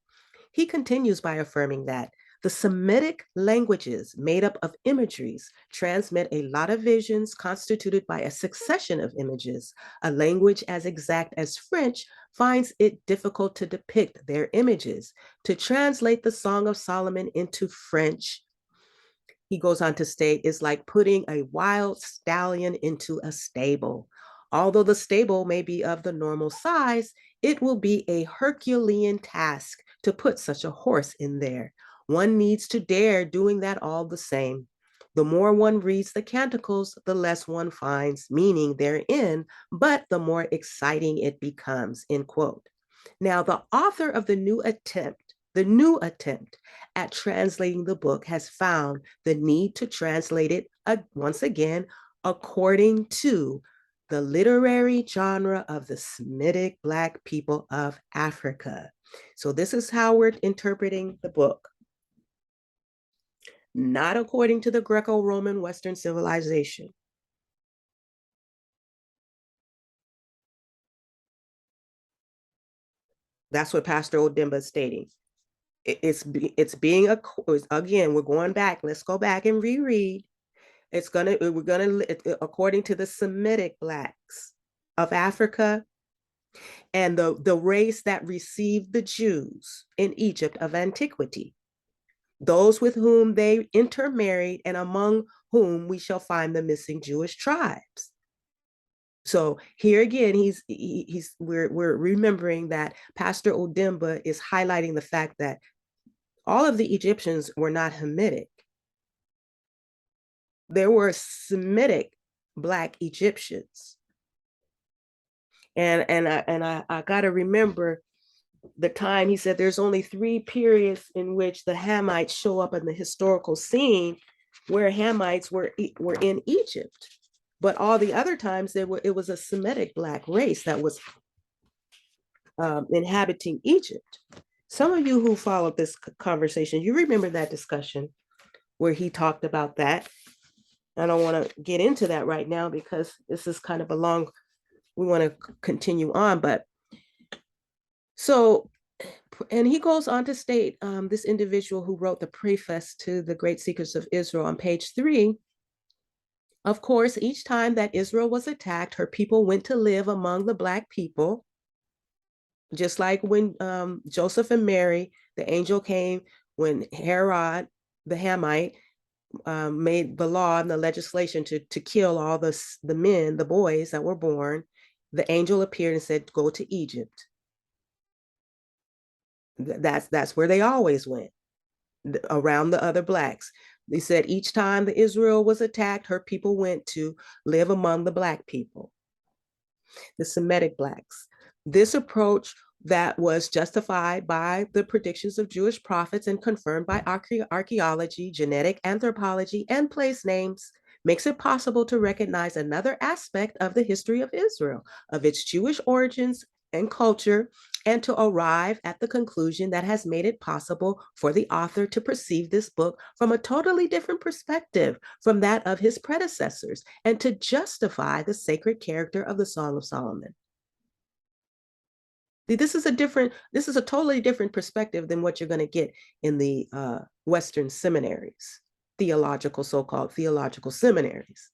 He continues by affirming that the Semitic languages, made up of imageries, transmit a lot of visions constituted by a succession of images. A language as exact as French finds it difficult to depict their images. To translate the Song of Solomon into French, he goes on to state, is like putting a wild stallion into a stable. Although the stable may be of the normal size, it will be a Herculean task to put such a horse in there. One needs to dare doing that all the same. The more one reads the canticles, the less one finds meaning therein, but the more exciting it becomes, end quote. Now, the new attempt at translating the book has found the need to translate it once again according to the literary genre of the Semitic Black people of Africa. So this is how we're interpreting the book, not according to the Greco-Roman Western civilization. That's what Pastor Odemba is stating. It's being a, again, we're going back. Let's go back and reread. We're gonna, according to the Semitic blacks of Africa and the race that received the Jews in Egypt of antiquity, those with whom they intermarried and among whom we shall find the missing Jewish tribes. So here again, we're remembering that Pastor Odemba is highlighting the fact that all of the Egyptians were not Hamitic. There were Semitic Black Egyptians. And I got to remember the time he said there's only 3 periods in which the Hamites show up in the historical scene where Hamites were in Egypt. But all the other times it was a Semitic Black race that was inhabiting Egypt. Some of you who followed this conversation, you remember that discussion where he talked about that. I don't want to get into that right now because this is kind of a long, we want to continue on, but so, and he goes on to state, this individual who wrote the preface to the Great Secrets of Israel on page 3, of course, each time that Israel was attacked, her people went to live among the Black people, just like when Joseph and Mary, the angel came, when Herod, the Hamite, made the law and the legislation to kill all the men, the boys that were born, the angel appeared and said, go to Egypt. That's where they always went, around the other blacks. They said each time the Israel was attacked, her people went to live among the Black people, the Semitic blacks. This approach that was justified by the predictions of Jewish prophets and confirmed by archaeology, genetic anthropology, and place names makes it possible to recognize another aspect of the history of Israel, of its Jewish origins and culture, and to arrive at the conclusion that has made it possible for the author to perceive this book from a totally different perspective from that of his predecessors, and to justify the sacred character of the Song of Solomon. This is a totally different perspective than what you're going to get in the Western seminaries, so-called theological seminaries.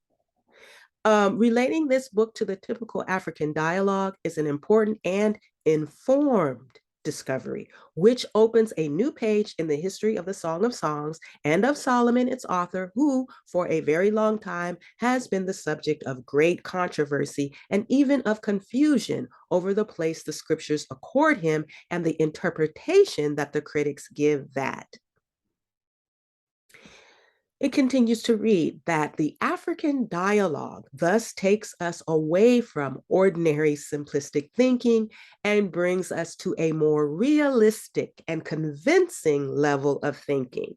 Relating this book to the typical African dialogue is an important and informed discovery, which opens a new page in the history of the Song of Songs and of Solomon, its author, who, for a very long time, has been the subject of great controversy and even of confusion over the place the scriptures accord him and the interpretation that the critics give that. It continues to read that the African dialogue thus takes us away from ordinary simplistic thinking and brings us to a more realistic and convincing level of thinking.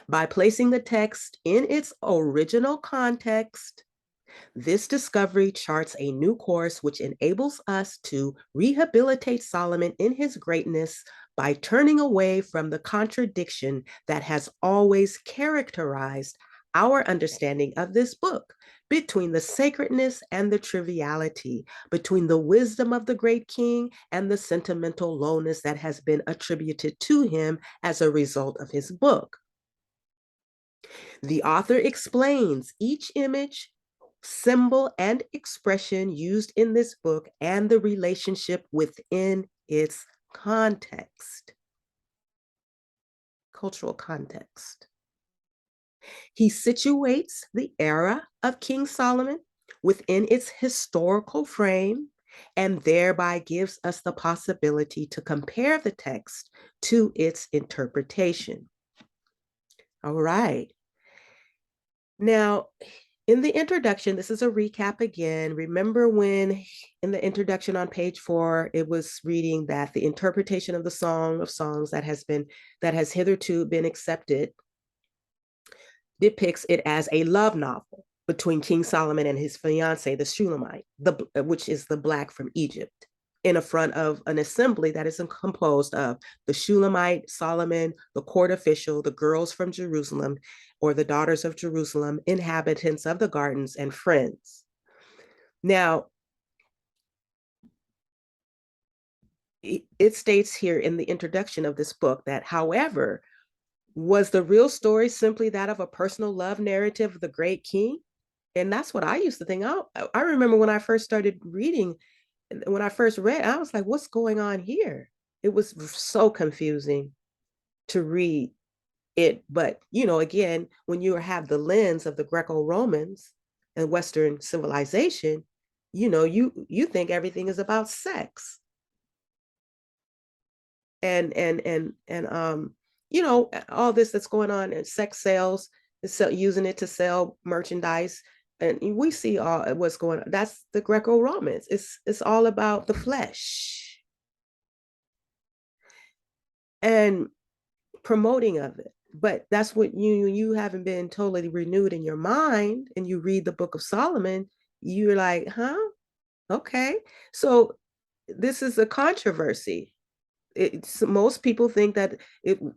By placing the text in its original context, this discovery charts a new course which enables us to rehabilitate Solomon in his greatness by turning away from the contradiction that has always characterized our understanding of this book, between the sacredness and the triviality, between the wisdom of the great king and the sentimental lowness that has been attributed to him as a result of his book. The author explains each image, symbol, and expression used in this book and the relationship within its context, cultural context. He situates the era of King Solomon within its historical frame and thereby gives us the possibility to compare the text to its interpretation. All right. Now, in the introduction, this is a recap again. Remember when in the introduction on page 4, it was reading that the interpretation of the Song of Songs that has hitherto been accepted depicts it as a love novel between King Solomon and his fiancée, the Shulamite, which is the Black from Egypt, in front of an assembly that is composed of the Shulamite, Solomon, the court official, the girls from Jerusalem, or the daughters of Jerusalem, inhabitants of the gardens, and friends. Now, it states here in the introduction of this book that, however, was the real story simply that of a personal love narrative of the great king? And that's what I used to think. I remember when I first started reading, when I first read, I was like, what's going on here? It was so confusing to read it. But, again, when you have the lens of the Greco-Romans and Western civilization, you think everything is about sex. And all this that's going on in sex sales, using it to sell merchandise. And we see all what's going on. That's the Greco-Romans. It's all about the flesh and promoting of it. But that's what you haven't been totally renewed in your mind, and you read the Book of Solomon, you're like, huh? Okay. So this is a controversy. Most people think that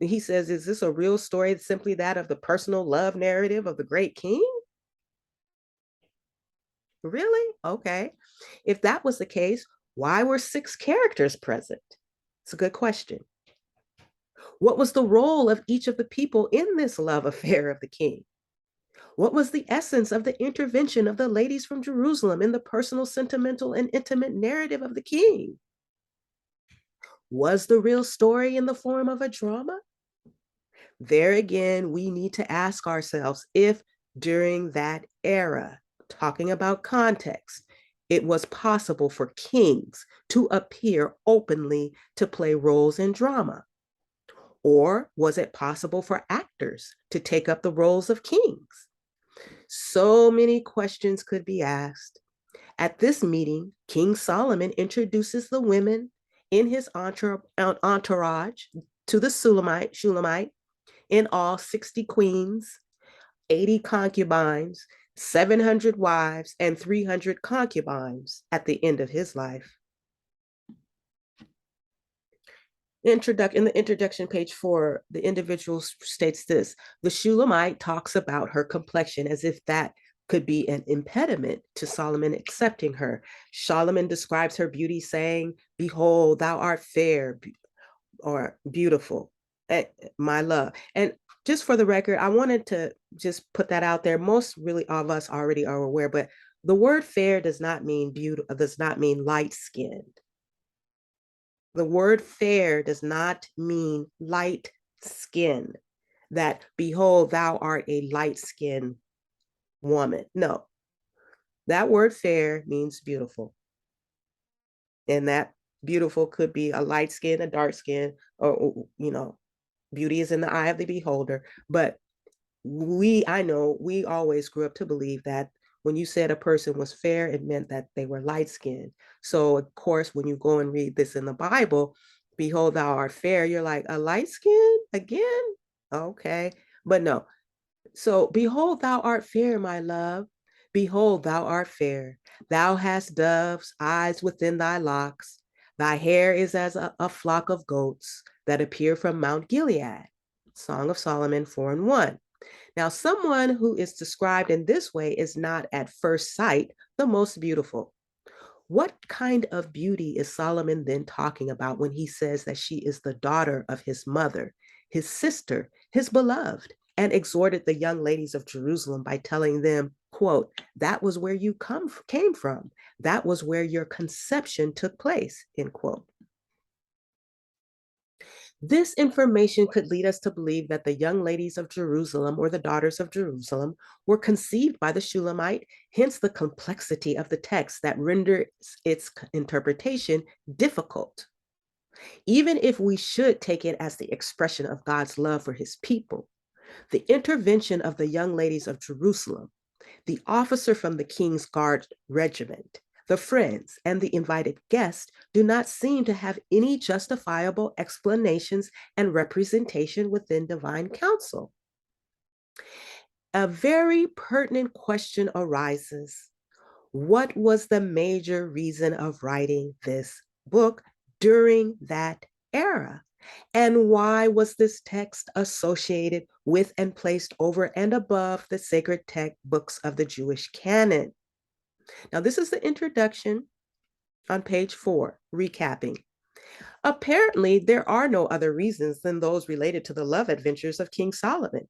he says, is this a real story? It's simply that of the personal love narrative of the great king? Really? Okay. If that was the case, why were 6 characters present? It's a good question. What was the role of each of the people in this love affair of the king? What was the essence of the intervention of the ladies from Jerusalem in the personal, sentimental, and intimate narrative of the king? Was the real story in the form of a drama? There again, we need to ask ourselves if during that era, talking about context, it was possible for kings to appear openly to play roles in drama. Or was it possible for actors to take up the roles of kings? So many questions could be asked. At this meeting, King Solomon introduces the women in his entourage to the Shulamite, in all 60 queens, 80 concubines, 700 wives, and 300 concubines at the end of his life. In the introduction, page 4, the individual states this: the Shulamite talks about her complexion as if that could be an impediment to Solomon accepting her. Solomon describes her beauty, saying, "Behold, thou art fair or beautiful, my love." And just for the record, I wanted to just put that out there. Most really of us already are aware, but the word fair does not mean beautiful, does not mean light skinned. The word fair does not mean light skin, that behold, thou art a light skinned woman. No, that word fair means beautiful. And that beautiful could be a light skin, a dark skin, or, beauty is in the eye of the beholder. But I know we always grew up to believe that when you said a person was fair, it meant that they were light skinned. So, of course, when you go and read this in the Bible, behold, thou art fair, you're like, a light skin again? Okay. But no, so, behold, thou art fair, my love. Behold, thou art fair. Thou hast dove's eyes within thy locks. Thy hair is as a flock of goats that appear from Mount Gilead. Song of Solomon 4:1. Now, someone who is described in this way is not at first sight the most beautiful. What kind of beauty is Solomon then talking about when he says that she is the daughter of his mother, his sister, his beloved, and exhorted the young ladies of Jerusalem by telling them, quote, "That was where you came from. That was where your conception took place," end quote. This information could lead us to believe that the young ladies of Jerusalem, or the daughters of Jerusalem, were conceived by the Shulamite, hence the complexity of the text that renders its interpretation difficult. Even if we should take it as the expression of God's love for his people, the intervention of the young ladies of Jerusalem, the officer from the king's guard regiment, the friends, and the invited guests do not seem to have any justifiable explanations and representation within divine counsel. A very pertinent question arises. What was the major reason of writing this book during that era? And why was this text associated with and placed over and above the sacred text books of the Jewish canon? Now, this is the introduction on page 4, recapping. Apparently, there are no other reasons than those related to the love adventures of King Solomon.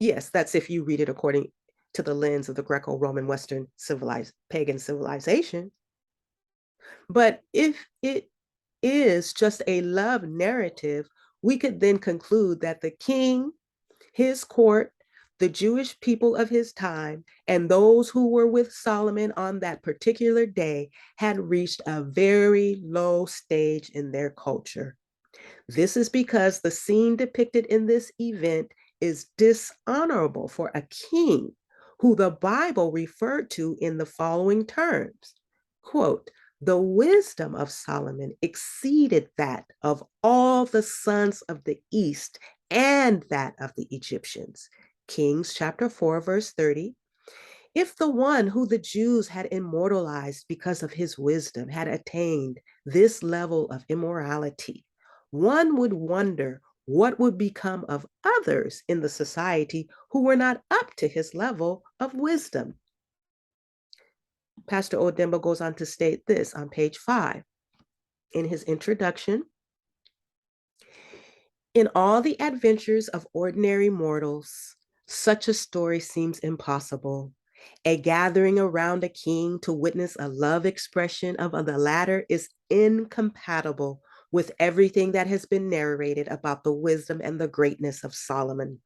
Yes, that's if you read it according to the lens of the Greco-Roman Western civilized pagan civilization. But if it is just a love narrative, we could then conclude that the king, his court, the Jewish people of his time, and those who were with Solomon on that particular day had reached a very low stage in their culture. This is because the scene depicted in this event is dishonorable for a king who the Bible referred to in the following terms. Quote, "The wisdom of Solomon exceeded that of all the sons of the East and that of the Egyptians." Kings chapter 4, verse 30. If the one who the Jews had immortalized because of his wisdom had attained this level of immorality, one would wonder what would become of others in the society who were not up to his level of wisdom. Pastor Odemba goes on to state this on page 5 in his introduction. In all the adventures of ordinary mortals, such a story seems impossible. A gathering around a king to witness a love expression of the latter is incompatible with everything that has been narrated about the wisdom and the greatness of Solomon.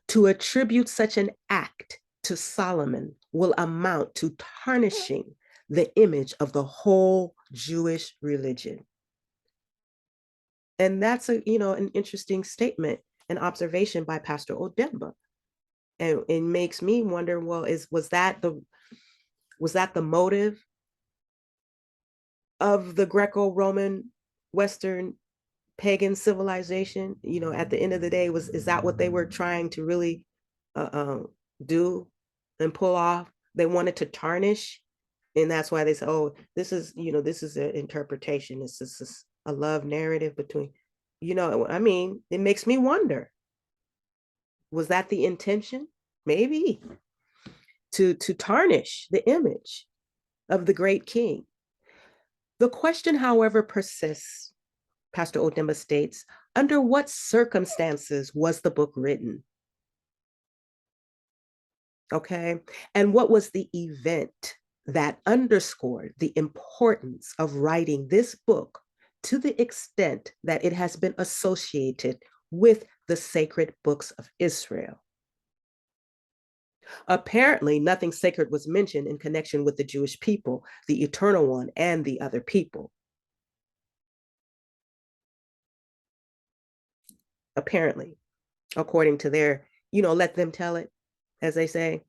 To attribute such an act to Solomon will amount to tarnishing the image of the whole Jewish religion. And that's an interesting statement, an observation by Pastor Odemba. And it makes me wonder, well, was that the motive of the Greco-Roman Western pagan civilization? At the end of the day, is that what they were trying to really uh, uh, do and pull off? They wanted to tarnish, and that's why they said, "Oh, this is an interpretation. This is a love narrative between." I mean, it makes me wonder: was that the intention? Maybe. to tarnish the image of the great king. The question, however, persists. Pastor Odemba states, under what circumstances was the book written? Okay. And what was the event that underscored the importance of writing this book to the extent that it has been associated with the sacred books of Israel? Apparently, nothing sacred was mentioned in connection with the Jewish people, the Eternal One, and the other people. Apparently, according to their, let them tell it, as they say.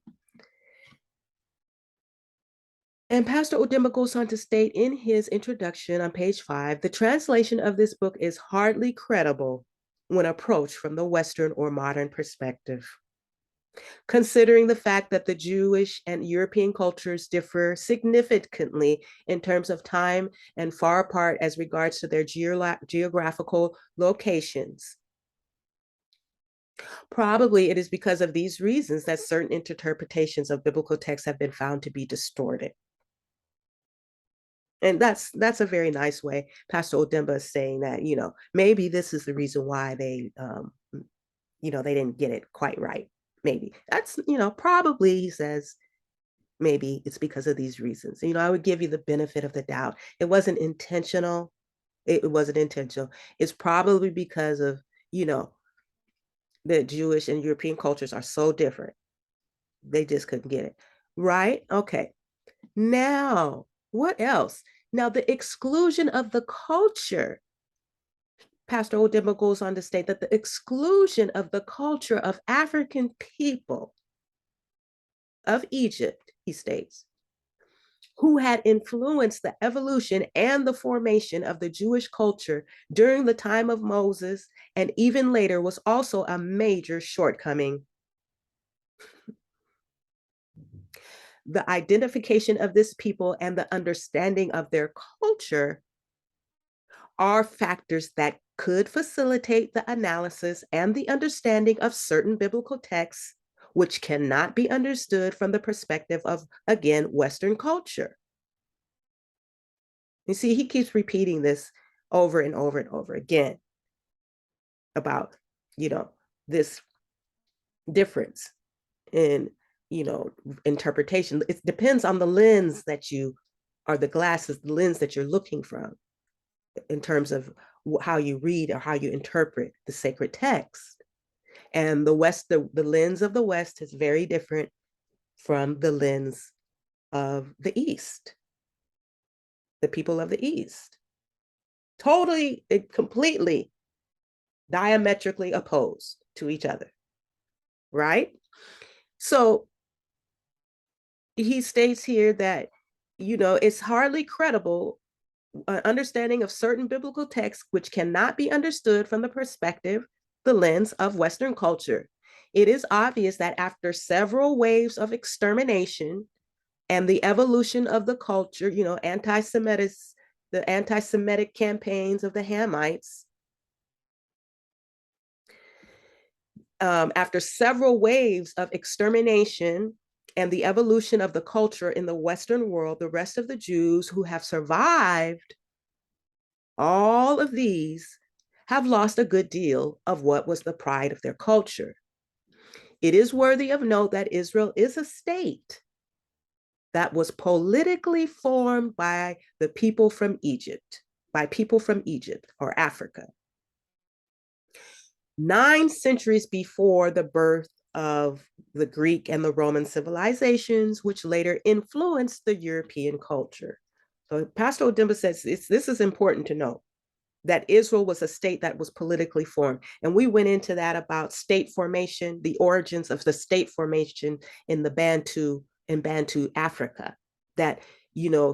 And Pastor Odemba goes on to state in his introduction on page 5, the translation of this book is hardly credible when approached from the Western or modern perspective. Considering the fact that the Jewish and European cultures differ significantly in terms of time and far apart as regards to their geographical locations. Probably it is because of these reasons that certain interpretations of biblical texts have been found to be distorted. And that's a very nice way Pastor Odemba is saying that, maybe this is the reason why they didn't get it quite right. Maybe that's, probably he says, maybe it's because of these reasons. I would give you the benefit of the doubt. It wasn't intentional. It wasn't intentional. It's probably because of, the Jewish and European cultures are so different. They just couldn't get it. Right? Okay. Now, what else? Now, the exclusion of the culture. Pastor Odemba goes on to state that the exclusion of the culture of African people of Egypt, he states, who had influenced the evolution and the formation of the Jewish culture during the time of Moses and even later, was also a major shortcoming. The identification of this people and the understanding of their culture are factors that could facilitate the analysis and the understanding of certain biblical texts, which cannot be understood from the perspective of, again, Western culture. You see, he keeps repeating this over and over and over again about, this difference in, interpretation. It depends on the lens that you, or the glasses, the lens that you're looking from in terms of how you read or how you interpret the sacred text. And the lens of the West is very different from the lens of the East, the people of the East. Totally, completely diametrically opposed to each other, right? So he states here that, it's hardly credible understanding of certain biblical texts which cannot be understood from the perspective, the lens of Western culture. It is obvious that after several waves of extermination and the evolution of the culture, the anti-Semitic campaigns of the Hamites, after several waves of extermination and the evolution of the culture in the Western world, the rest of the Jews who have survived all of these have lost a good deal of what was the pride of their culture. It is worthy of note that Israel is a state that was politically formed by the people from Egypt, or Africa. 9 centuries before the birth of the Greek and the Roman civilizations, which later influenced the European culture. So Pastor Odemba says this is important to know, that Israel was a state that was politically formed. And we went into that about state formation, the origins of the state formation in Bantu Africa, that,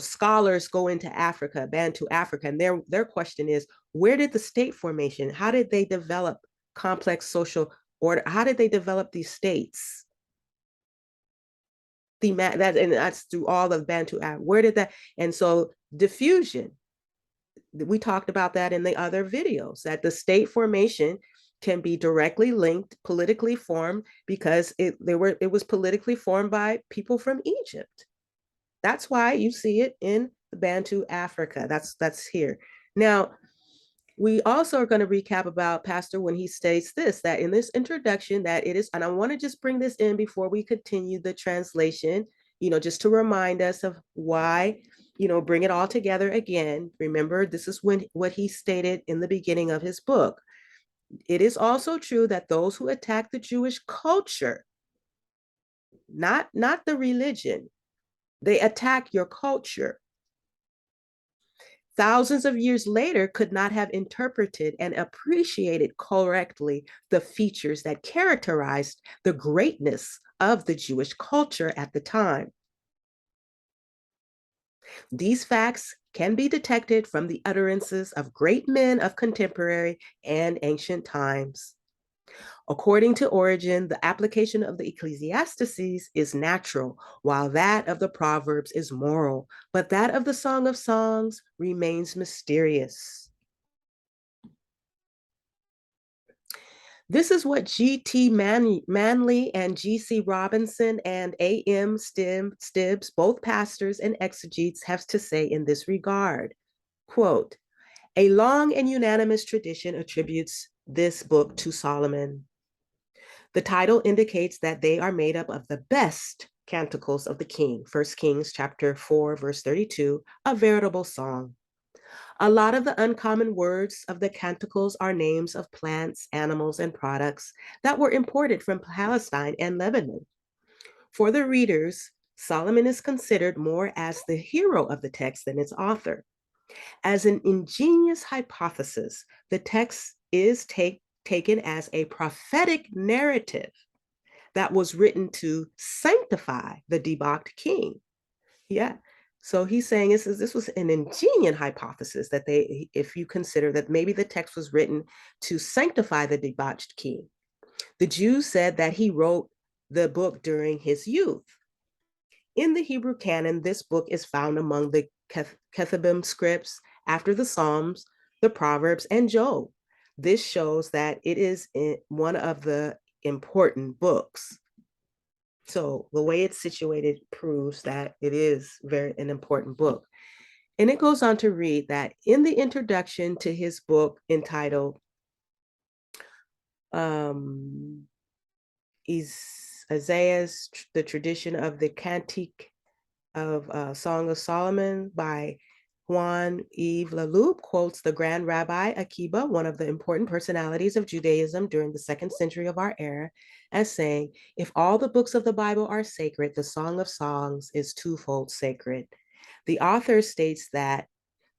scholars go into Africa, Bantu Africa, and their question is, where did the state formation, how did they develop complex social order? How did they develop these states? And that's through all of Bantu. Where did that? And so diffusion, we talked about that in the other videos, that the state formation can be directly linked, politically formed, because it was politically formed by people from Egypt. That's why you see it in the Bantu Africa. That's here. Now, we also are going to recap about Pastor when he states this, that in this introduction, that it is, and I want to just bring this in before we continue the translation, just to remind us of why, bring it all together again. Remember, this is what he stated in the beginning of his book. It is also true that those who attack the Jewish culture, not the religion, they attack your culture, thousands of years later could not have interpreted and appreciated correctly the features that characterized the greatness of the Jewish culture at the time. These facts can be detected from the utterances of great men of contemporary and ancient times. According to Origen, the application of the Ecclesiastes is natural, while that of the Proverbs is moral, but that of the Song of Songs remains mysterious. This is what G.T. Manley and G.C. Robinson and A.M. Stibbs, both pastors and exegetes, have to say in this regard. Quote, a long and unanimous tradition attributes this book to Solomon. The title indicates that they are made up of the best canticles of the king. 1 Kings chapter 4, verse 32, a veritable song. A lot of the uncommon words of the canticles are names of plants, animals, and products that were imported from Palestine and Lebanon. For the readers, Solomon is considered more as the hero of the text than its author. As an ingenious hypothesis, the text is taken as a prophetic narrative that was written to sanctify the debauched king. Yeah. So he's saying this was an ingenious hypothesis that if you consider that maybe the text was written to sanctify the debauched king. The Jews said that he wrote the book during his youth. In the Hebrew canon, this book is found among the Ketubim scripts after the Psalms, the Proverbs, and Job. This shows that it is one of the important books. So the way it's situated proves that it is an important book. And it goes on to read that in the introduction to his book entitled Isaiah's The Tradition of the Cantique of Song of Solomon by Juan Yves Laloup, quotes the Grand Rabbi Akiba, one of the important personalities of Judaism during the 2nd century of our era, as saying, if all the books of the Bible are sacred, the Song of Songs is twofold sacred. The author states that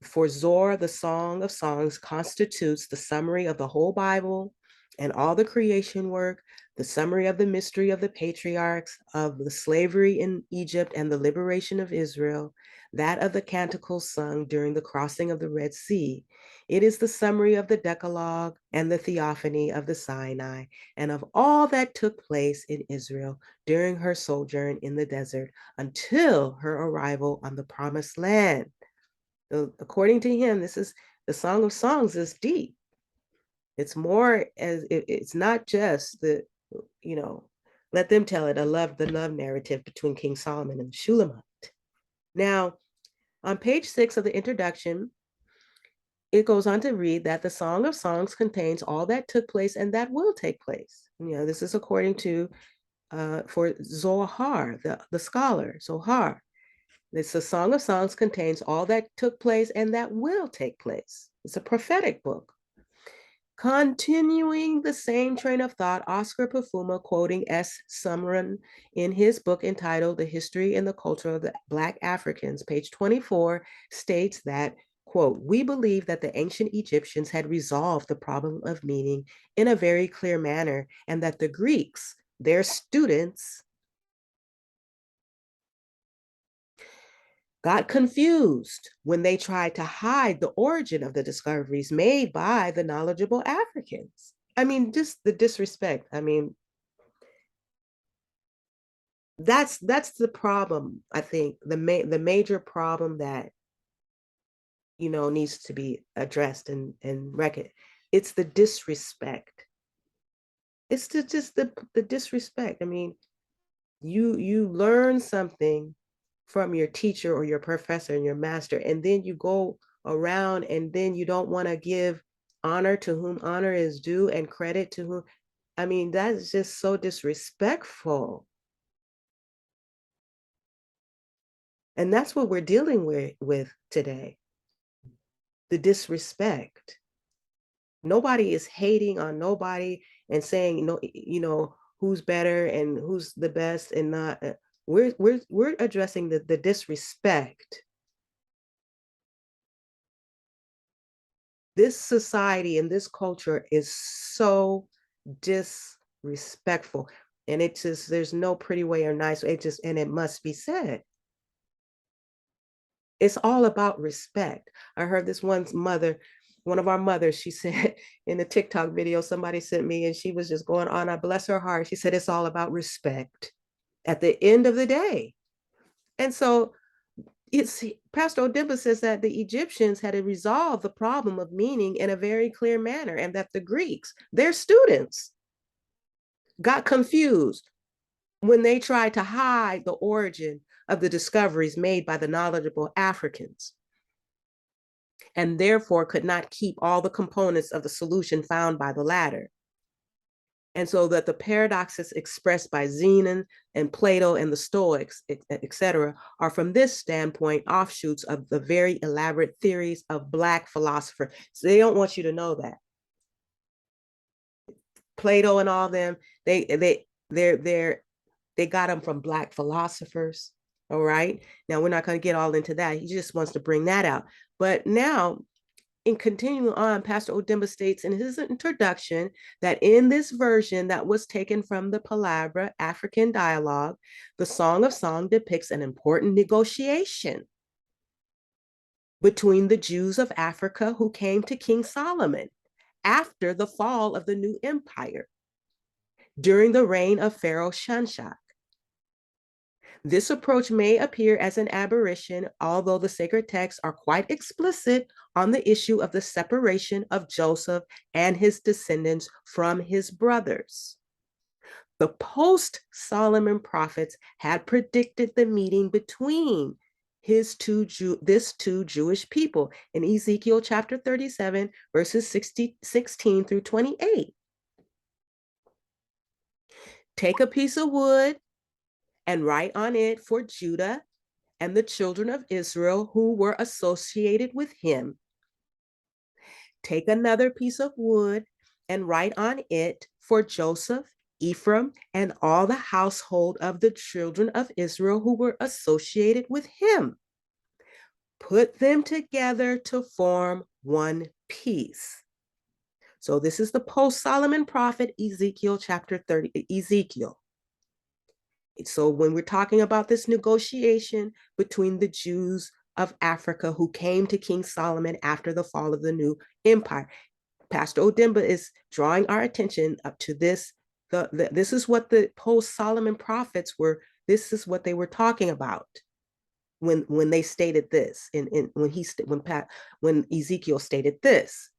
for Zohar, the Song of Songs constitutes the summary of the whole Bible and all the creation work, the summary of the mystery of the patriarchs, of the slavery in Egypt and the liberation of Israel, that of the canticles sung during the crossing of the Red Sea. It is the summary of the Decalogue and the theophany of the Sinai, and of all that took place in Israel during her sojourn in the desert until her arrival on the promised land. So according to him, this is the Song of Songs is deep. It's more as it's not just the, let them tell it, the love narrative between King Solomon and the Shulamite. Now, on page 6 of the introduction, it goes on to read that the Song of Songs contains all that took place and that will take place. This is according to, for Zohar, the scholar, Zohar. It's the Song of Songs contains all that took place and that will take place. It's a prophetic book. Continuing the same train of thought, Oscar Pafuma, quoting S. Summerun in his book entitled The History and the Culture of the Black Africans, page 24, states that, quote, we believe that the ancient Egyptians had resolved the problem of meaning in a very clear manner, and that the Greeks, their students, got confused when they tried to hide the origin of the discoveries made by the knowledgeable Africans. I mean, just the disrespect. I mean, that's the problem. I think the major problem that needs to be addressed and reckoned. It's the disrespect. It's just the disrespect. I mean, you learn something from your teacher or your professor and your master, and then you go around and then you don't want to give honor to whom honor is due and credit to whom. I mean, that's just so disrespectful. And that's what we're dealing with today, the disrespect. Nobody is hating on nobody and saying, no, who's better and who's the best and not. We're addressing the disrespect. This society and this culture is so disrespectful. And it just, there's no pretty way or nice way. And it must be said. It's all about respect. I heard this one of our mothers, she said in a TikTok video somebody sent me, and she was just going on, I bless her heart. She said, it's all about respect at the end of the day. And so it's Pastor Odemba says that the Egyptians had to resolve the problem of meaning in a very clear manner, and that the Greeks, their students, got confused when they tried to hide the origin of the discoveries made by the knowledgeable Africans, and therefore could not keep all the components of the solution found by the latter. And so that the paradoxes expressed by Zenon and Plato and the Stoics, etc., are from this standpoint offshoots of the very elaborate theories of Black philosophers. So they don't want you to know that. Plato and all them, they got them from Black philosophers. All right. Now we're not going to get all into that. He just wants to bring that out. But now, in continuing on, Pastor Odemba states in his introduction that in this version that was taken from the Palabra African dialogue, the Song of Song depicts an important negotiation between the Jews of Africa who came to King Solomon after the fall of the new empire during the reign of Pharaoh Shushak. This approach may appear as an aberration, although the sacred texts are quite explicit on the issue of the separation of Joseph and his descendants from his brothers. The post-Solomon prophets had predicted the meeting between this two Jewish people in Ezekiel chapter 37, verses 16 through 28. Take a piece of wood and write on it for Judah and the children of Israel who were associated with him. Take another piece of wood and write on it for Joseph, Ephraim, and all the household of the children of Israel who were associated with him. Put them together to form one piece. So this is the post-Solomon prophet Ezekiel chapter 30, Ezekiel. So when we're talking about this negotiation between the Jews of Africa who came to King Solomon after the fall of the new empire, Pastor Odemba is drawing our attention up to this. This is what the post-Solomon prophets were. This is what they were talking about when they stated this. When Ezekiel stated this.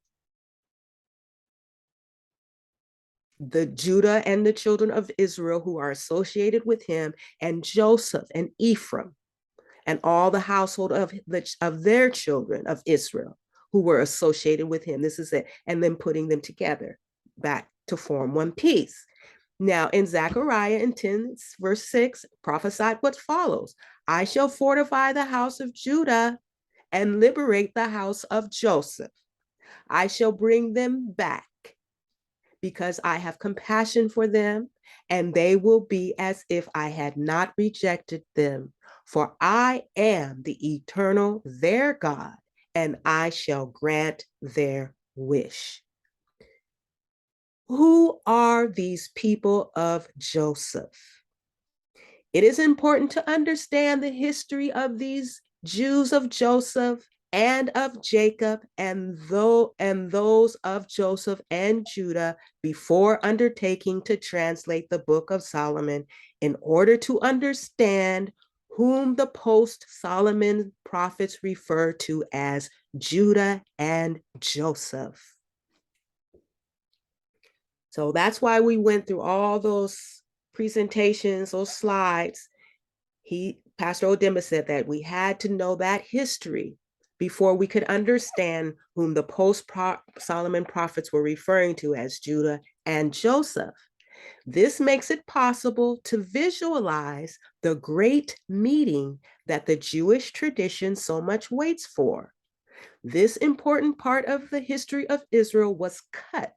The Judah and the children of Israel who are associated with him, and Joseph and Ephraim, and all the household of their children of Israel who were associated with him. This is it. And then putting them together back to form one piece. Now, in Zechariah in 10, verse 6, prophesied what follows. I shall fortify the house of Judah and liberate the house of Joseph. I shall bring them back because I have compassion for them, and they will be as if I had not rejected them. For I am the eternal, their God, and I shall grant their wish. Who are these people of Joseph? It is important to understand the history of these Jews of Joseph and of Jacob and those of Joseph and Judah before undertaking to translate the book of Solomon, in order to understand whom the post-Solomon prophets refer to as Judah and Joseph. So that's why we went through all those presentations, those slides. Pastor Odemba said that we had to know that history before we could understand whom the post-Solomon prophets were referring to as Judah and Joseph. This makes it possible to visualize the great meeting that the Jewish tradition so much waits for. This important part of the history of Israel was cut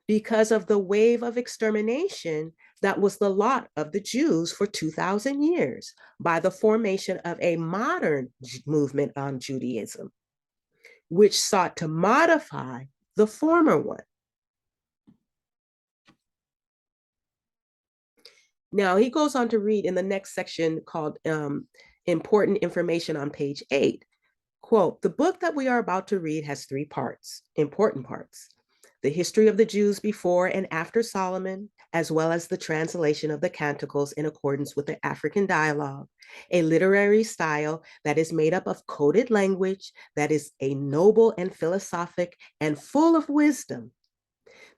because of the wave of extermination that was the lot of the Jews for 2,000 years by the formation of a modern movement on Judaism, which sought to modify the former one. Now, he goes on to read in the next section called Important Information on page 8. Quote, the book that we are about to read has 3 parts, important parts. The history of the Jews before and after Solomon, as well as the translation of the Canticles in accordance with the African dialogue, a literary style that is made up of coded language that is a noble and philosophic and full of wisdom.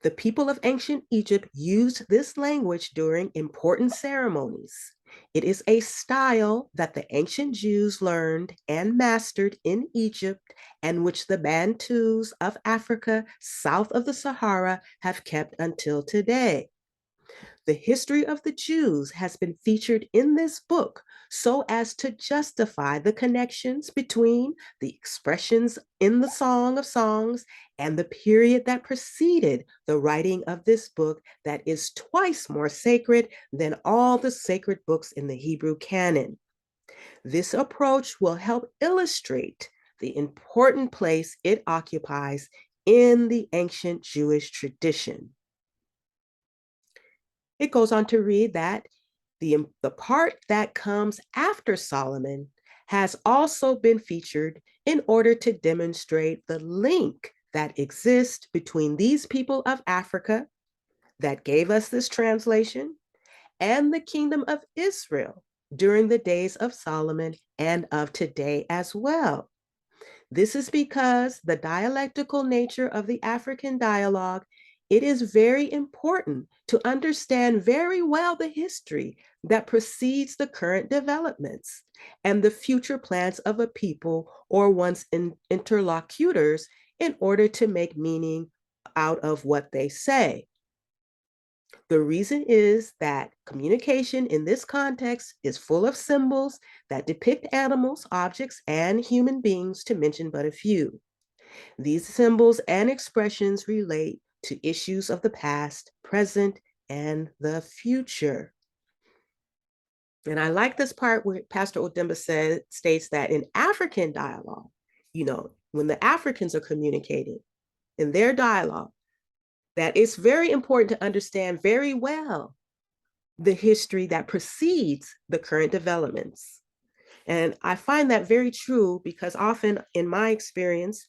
The people of ancient Egypt used this language during important ceremonies. It is a style that the ancient Jews learned and mastered in Egypt, and which the Bantus of Africa south of the Sahara have kept until today. The history of the Jews has been featured in this book so as to justify the connections between the expressions in the Song of Songs and the period that preceded the writing of this book that is twice more sacred than all the sacred books in the Hebrew canon. This approach will help illustrate the important place it occupies in the ancient Jewish tradition. It goes on to read that the part that comes after Solomon has also been featured in order to demonstrate the link that exists between these people of Africa that gave us this translation and the kingdom of Israel during the days of Solomon and of today as well. This is because the dialectical nature of the African dialogue, it is very important to understand very well the history that precedes the current developments and the future plans of a people or one's interlocutors in order to make meaning out of what they say. The reason is that communication in this context is full of symbols that depict animals, objects, and human beings, to mention but a few. These symbols and expressions relate to issues of the past, present, and the future. And I like this part where Pastor Odemba states that in African dialogue, when the Africans are communicating in their dialogue, that it's very important to understand very well the history that precedes the current developments. And I find that very true because often in my experience,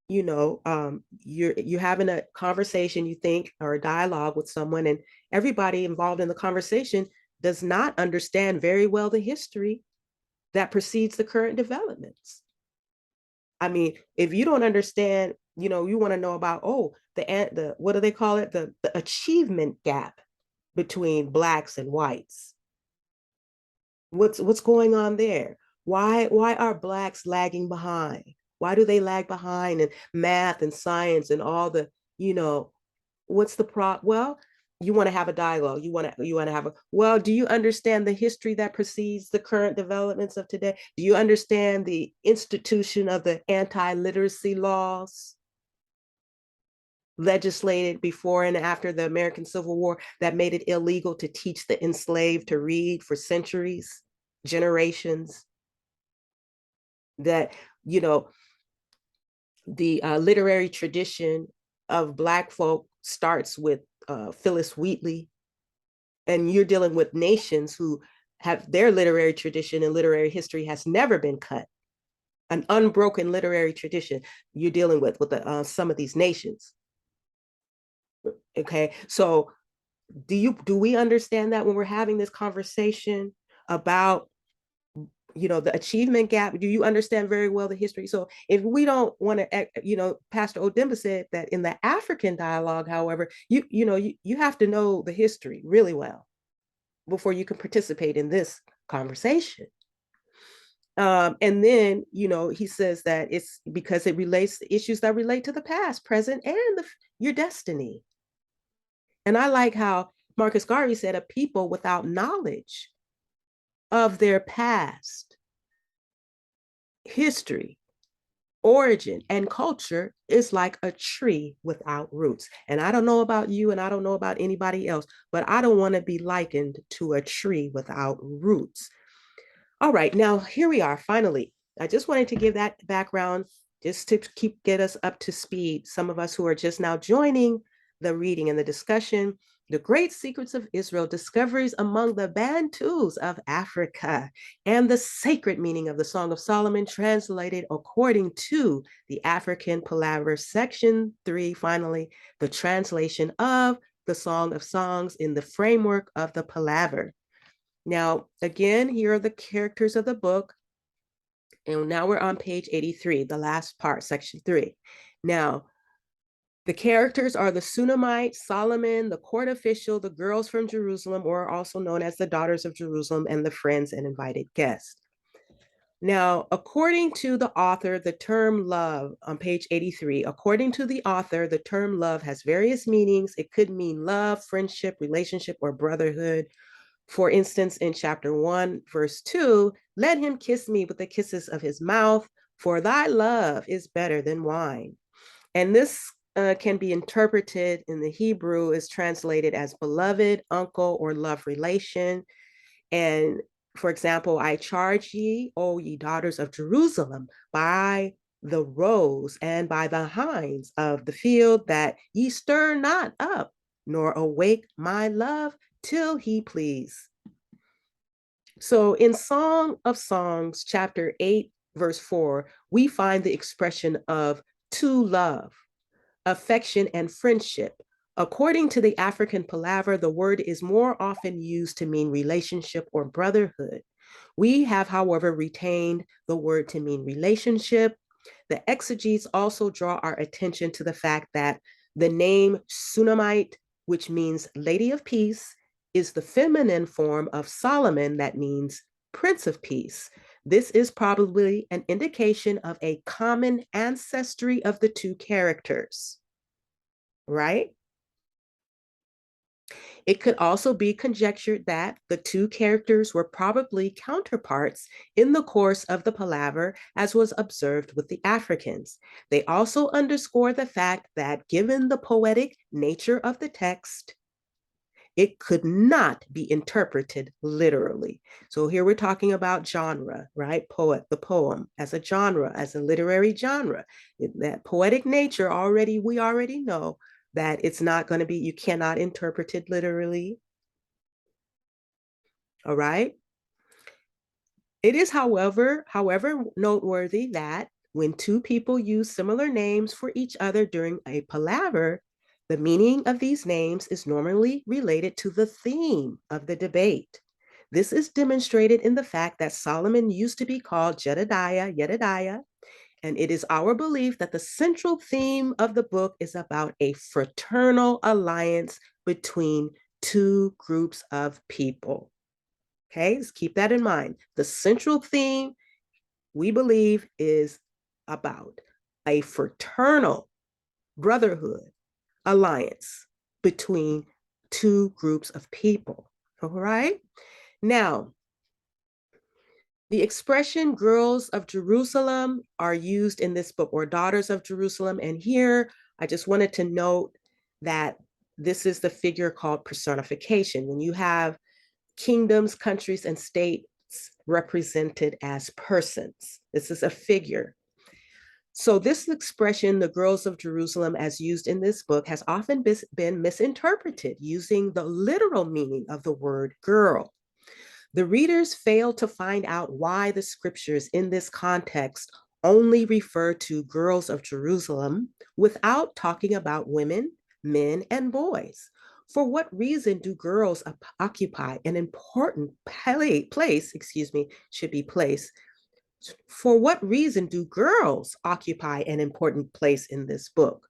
you're having a conversation, you think, or a dialogue with someone, and everybody involved in the conversation does not understand very well the history that precedes the current developments. I mean, if you don't understand, you want to know about, the what do they call it? The achievement gap between blacks and whites. What's going on there? Why are blacks lagging behind? Why do they lag behind in math and science and all the, you know, what's the well, you want to have a dialogue. You want to have a, well, do you understand the history that precedes the current developments of today? Do you understand the institution of the anti-literacy laws legislated before and after the American Civil War that made it illegal to teach the enslaved to read for centuries, generations? That, you know, the literary tradition of Black folk starts with Phyllis Wheatley, and you're dealing with nations who have their literary tradition and literary history has never been cut, an unbroken literary tradition you're dealing with some of these nations. Okay, so do we understand that when we're having this conversation about the achievement gap. Do you understand very well the history? So if we don't want to, Pastor Odemba said that in the African dialogue, however, you have to know the history really well before you can participate in this conversation. And then, he says that it's because it relates to issues that relate to the past, present, and your destiny. And I like how Marcus Garvey said, a people without knowledge of their past, history, origin, and culture is like a tree without roots. And I don't know about you, and I don't know about anybody else, but I don't want to be likened to a tree without roots. All right, now here we are, finally. I just wanted to give that background just to get us up to speed. Some of us who are just now joining the reading and the discussion. The Great Secrets of Israel, Discoveries Among the Bantus of Africa, and the Sacred Meaning of the Song of Solomon, translated according to the African Palaver, Section 3, finally, the translation of the Song of Songs in the framework of the Palaver. Now, again, here are the characters of the book. And now we're on page 83, the last part, section 3. Now, the characters are the Sunamite, Solomon, the court official, the girls from Jerusalem, or also known as the daughters of Jerusalem, and the friends and invited guests. Now, according to the author, the term love on page 83, according to the author, the term love has various meanings. It could mean love, friendship, relationship, or brotherhood. For instance, in chapter 1, verse 2, let him kiss me with the kisses of his mouth, for thy love is better than wine. And this can be interpreted in the Hebrew, is translated as beloved, uncle, or love relation. And for example, I charge ye, O ye daughters of Jerusalem, by the roes and by the hinds of the field, that ye stir not up, nor awake my love till he please. So in Song of Songs, chapter 8, verse 4, we find the expression of to love, affection, and friendship. According to the African Palaver, the word is more often used to mean relationship or brotherhood. We have, however, retained the word to mean relationship. The exegetes also draw our attention to the fact that the name Sunamite, which means Lady of Peace, is the feminine form of Solomon that means Prince of Peace. This is probably an indication of a common ancestry of the two characters, right? It could also be conjectured that the two characters were probably counterparts in the course of the palaver, as was observed with the Africans. They also underscore the fact that, given the poetic nature of the text, it could not be interpreted literally. So here we're talking about genre, right? The poem as a genre, as a literary genre. That poetic nature we already know that it's not going to be, you cannot interpret it literally. All right. It is, however, noteworthy that when two people use similar names for each other during a palaver, the meaning of these names is normally related to the theme of the debate. This is demonstrated in the fact that Solomon used to be called Jedediah, and it is our belief that the central theme of the book is about a fraternal alliance between two groups of people. Okay, let's keep that in mind. The central theme, we believe, is about a fraternal brotherhood alliance between two groups of people. All right. Now, the expression girls of Jerusalem are used in this book, or daughters of Jerusalem. And here, I just wanted to note that this is the figure called personification. When you have kingdoms, countries, and states represented as persons, this is a figure. So this expression, the girls of Jerusalem, as used in this book, has often been misinterpreted using the literal meaning of the word girl. The readers fail to find out why the scriptures in this context only refer to girls of Jerusalem without talking about women, men, and boys. For what reason do girls occupy an important place, excuse me, should be place. For what reason do girls occupy an important place in this book?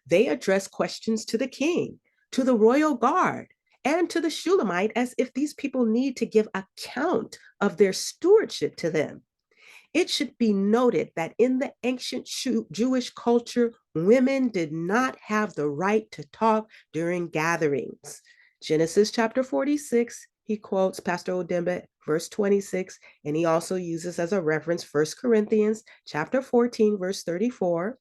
They address questions to the king, to the royal guard, and to the Shulamite as if these people need to give account of their stewardship to them. It should be noted that in the ancient Jewish culture, women did not have the right to talk during gatherings. Genesis chapter 46, he quotes Pastor Odemba, verse 26, and he also uses as a reference 1 Corinthians chapter 14, verse 34.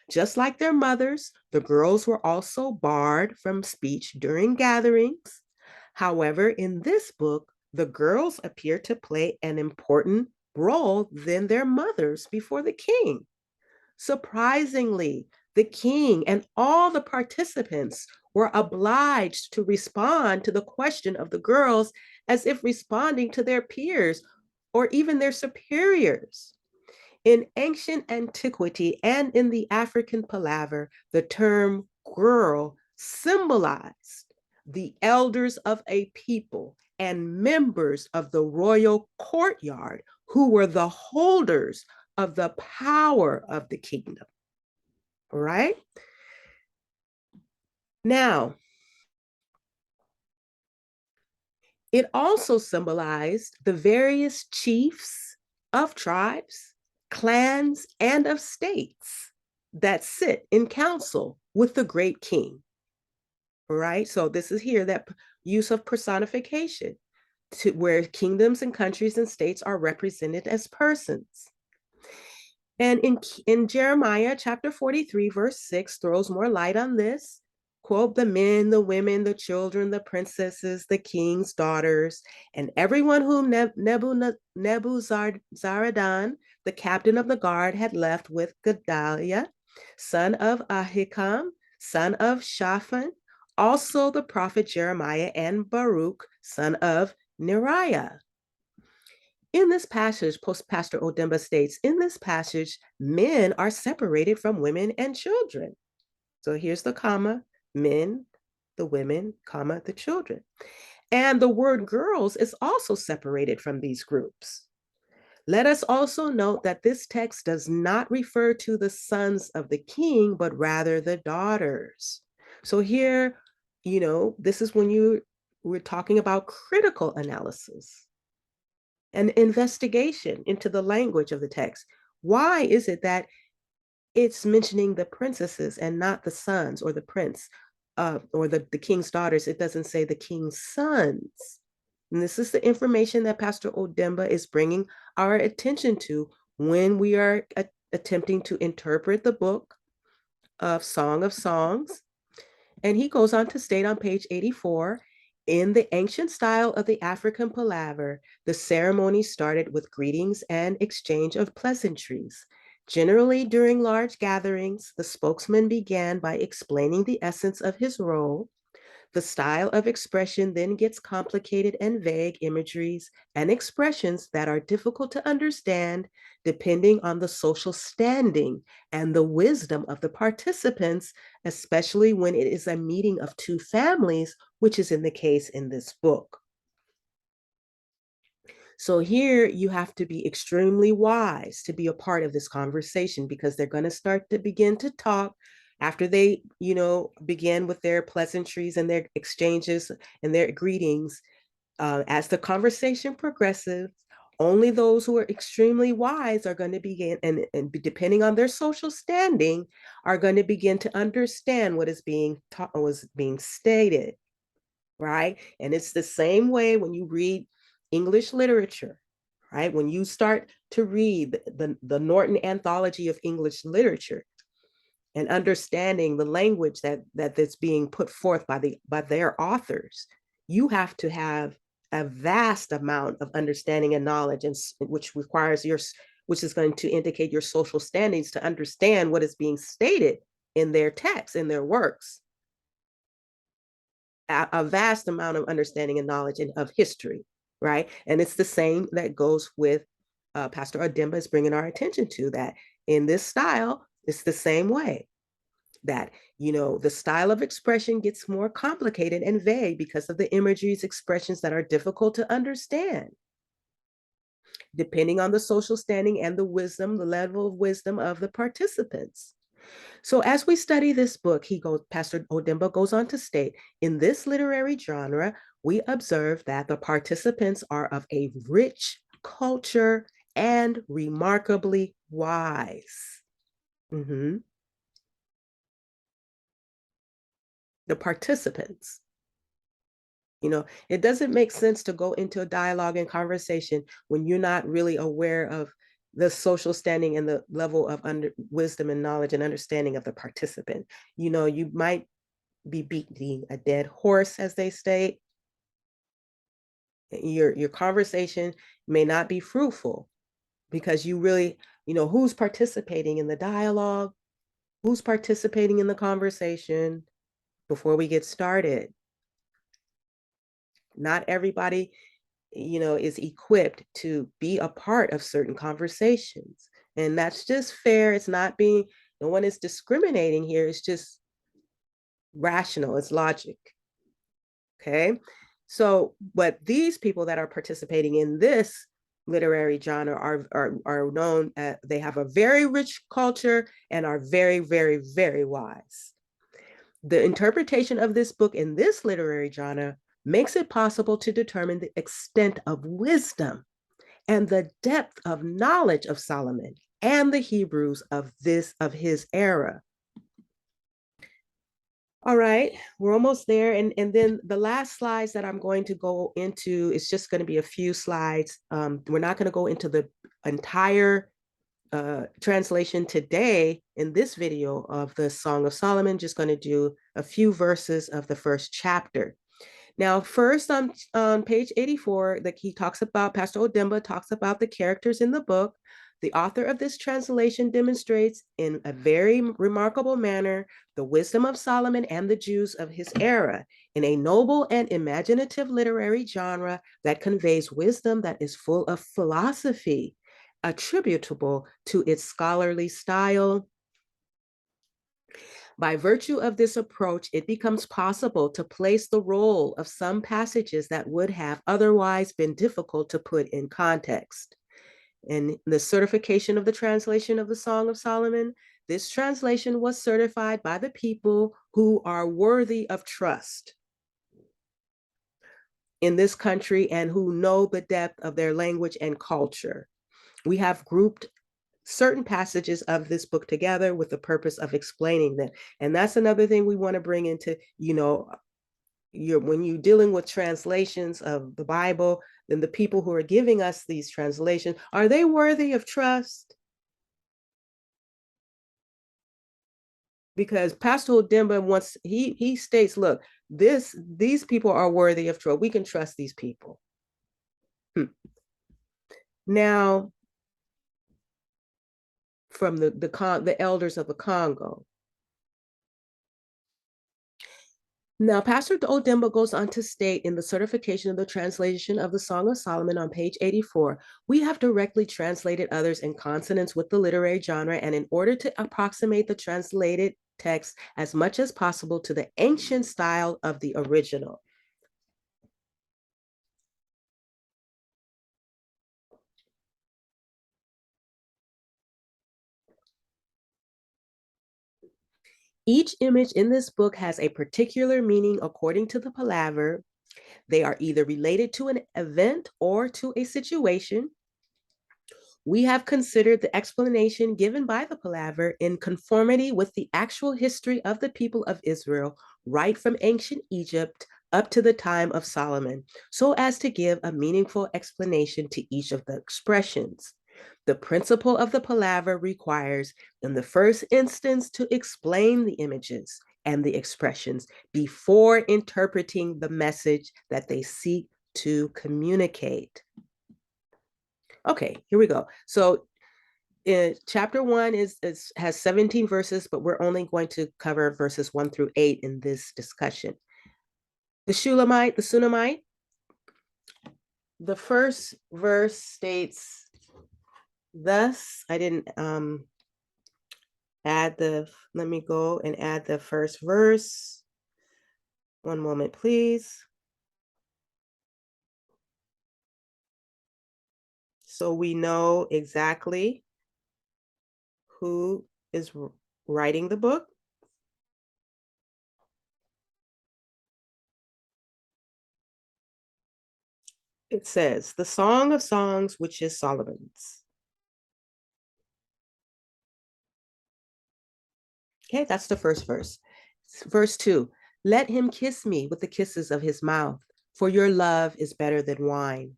Just like their mothers, the girls were also barred from speech during gatherings. However, in this book, the girls appear to play an important role than their mothers before the king. Surprisingly, the king and all the participants were obliged to respond to the question of the girls as if responding to their peers or even their superiors. In ancient antiquity and in the African palaver, the term girl symbolized the elders of a people and members of the royal courtyard who were the holders of the power of the kingdom. All right? Now, it also symbolized the various chiefs of tribes, clans, and of states that sit in council with the great king. Right? So this is here that use of personification to where kingdoms and countries and states are represented as persons. And in Jeremiah chapter 43, verse 6 throws more light on this. Quote, the men, the women, the children, the princesses, the king's daughters, and everyone whom Nebuzaradan, the captain of the guard, had left with Gedaliah, son of Ahikam, son of Shaphan, also the prophet Jeremiah, and Baruch, son of Neriah. In this passage, Pastor Odemba states, in this passage, men are separated from women and children. So here's the comma, men, the women, comma, the children. And the word girls is also separated from these groups. Let us also note that this text does not refer to the sons of the king, but rather the daughters. So here, this is when we're talking about critical analysis and investigation into the language of the text. Why is it that it's mentioning the princesses and not the sons or the prince or the king's daughters? It doesn't say the king's sons. And this is the information that Pastor Odemba is bringing our attention to when we are attempting to interpret the book of Song of Songs. And he goes on to state on page 84, in the ancient style of the African palaver, the ceremony started with greetings and exchange of pleasantries. Generally, during large gatherings, the spokesman began by explaining the essence of his role. The style of expression then gets complicated and vague imageries and expressions that are difficult to understand depending on the social standing and the wisdom of the participants, especially when it is a meeting of two families, which is in the case in this book. So here you have to be extremely wise to be a part of this conversation because they're going to start to begin to talk after they, begin with their pleasantries and their exchanges and their greetings. As the conversation progresses, only those who are extremely wise are going to begin, and depending on their social standing, are going to begin to understand what is being taught, was being stated, right? And it's the same way when you read English literature, right? When you start to read the Norton Anthology of English Literature and understanding the language that's being put forth by their authors, you have to have a vast amount of understanding and knowledge, and which is going to indicate your social standings to understand what is being stated in their texts, in their works. A vast amount of understanding and knowledge of history, right? And it's the same that goes with Pastor Odemba is bringing our attention to that in this style. It's the same way. that, the style of expression gets more complicated and vague because of the imageries, expressions that are difficult to understand, depending on the social standing and the level of wisdom of the participants. So as we study this book, Pastor Odemba goes on to state, in this literary genre, we observe that the participants are of a rich culture and remarkably wise. Mm-hmm. The participants. It doesn't make sense to go into a dialogue and conversation when you're not really aware of the social standing and the level of wisdom and knowledge and understanding of the participant. You might be beating a dead horse, as they state. Your conversation may not be fruitful because you really, who's participating in the dialogue, who's participating in the conversation before we get started. Not everybody, is equipped to be a part of certain conversations. And that's just fair. It's not being, no one is discriminating here. It's just rational, it's logic. Okay. So, but these people that are participating in this literary genre are known, they have a very rich culture and are very, very, very wise. The interpretation of this book in this literary genre makes it possible to determine the extent of wisdom and the depth of knowledge of Solomon and the Hebrews of his era. All right, we're almost there. And then the last slides that I'm going to go into is just going to be a few slides. We're not going to go into the entire translation today in this video of the Song of Solomon, just going to do a few verses of the first chapter. Now, first on page 84, Pastor Odemba talks about the characters in the book. The author of this translation demonstrates in a very remarkable manner the wisdom of Solomon and the Jews of his era in a noble and imaginative literary genre that conveys wisdom that is full of philosophy, attributable to its scholarly style. By virtue of this approach, it becomes possible to place the role of some passages that would have otherwise been difficult to put in context. In the certification of the translation of the Song of Solomon, this translation was certified by the people who are worthy of trust in this country and who know the depth of their language and culture. We have grouped certain passages of this book together with the purpose of explaining them. And that's another thing we want to bring into, when you're dealing with translations of the Bible, then the people who are giving us these translations, are they worthy of trust? Because Pastor Odemba he states, look, these people are worthy of trust. We can trust these people. Now, from the elders of the Congo. Now, Pastor Odemba goes on to state in the certification of the translation of the Song of Solomon on page 84, we have directly translated others in consonance with the literary genre, and in order to approximate the translated text as much as possible to the ancient style of the original. Each image in this book has a particular meaning according to the palaver. They are either related to an event or to a situation. We have considered the explanation given by the palaver in conformity with the actual history of the people of Israel, right from ancient Egypt up to the time of Solomon, so as to give a meaningful explanation to each of the expressions. The principle of the palaver requires, in the first instance, to explain the images and the expressions before interpreting the message that they seek to communicate. Okay, here we go. So chapter 1 has 17 verses, but we're only going to cover verses 1 through 8 in this discussion. The Sunamite, the first verse states, thus, I didn't let me go and add the first verse. One moment, please. So we know exactly who is writing the book. It says, the Song of Songs, which is Solomon's. Okay, that's the first verse. Verse 2, let him kiss me with the kisses of his mouth, for your love is better than wine.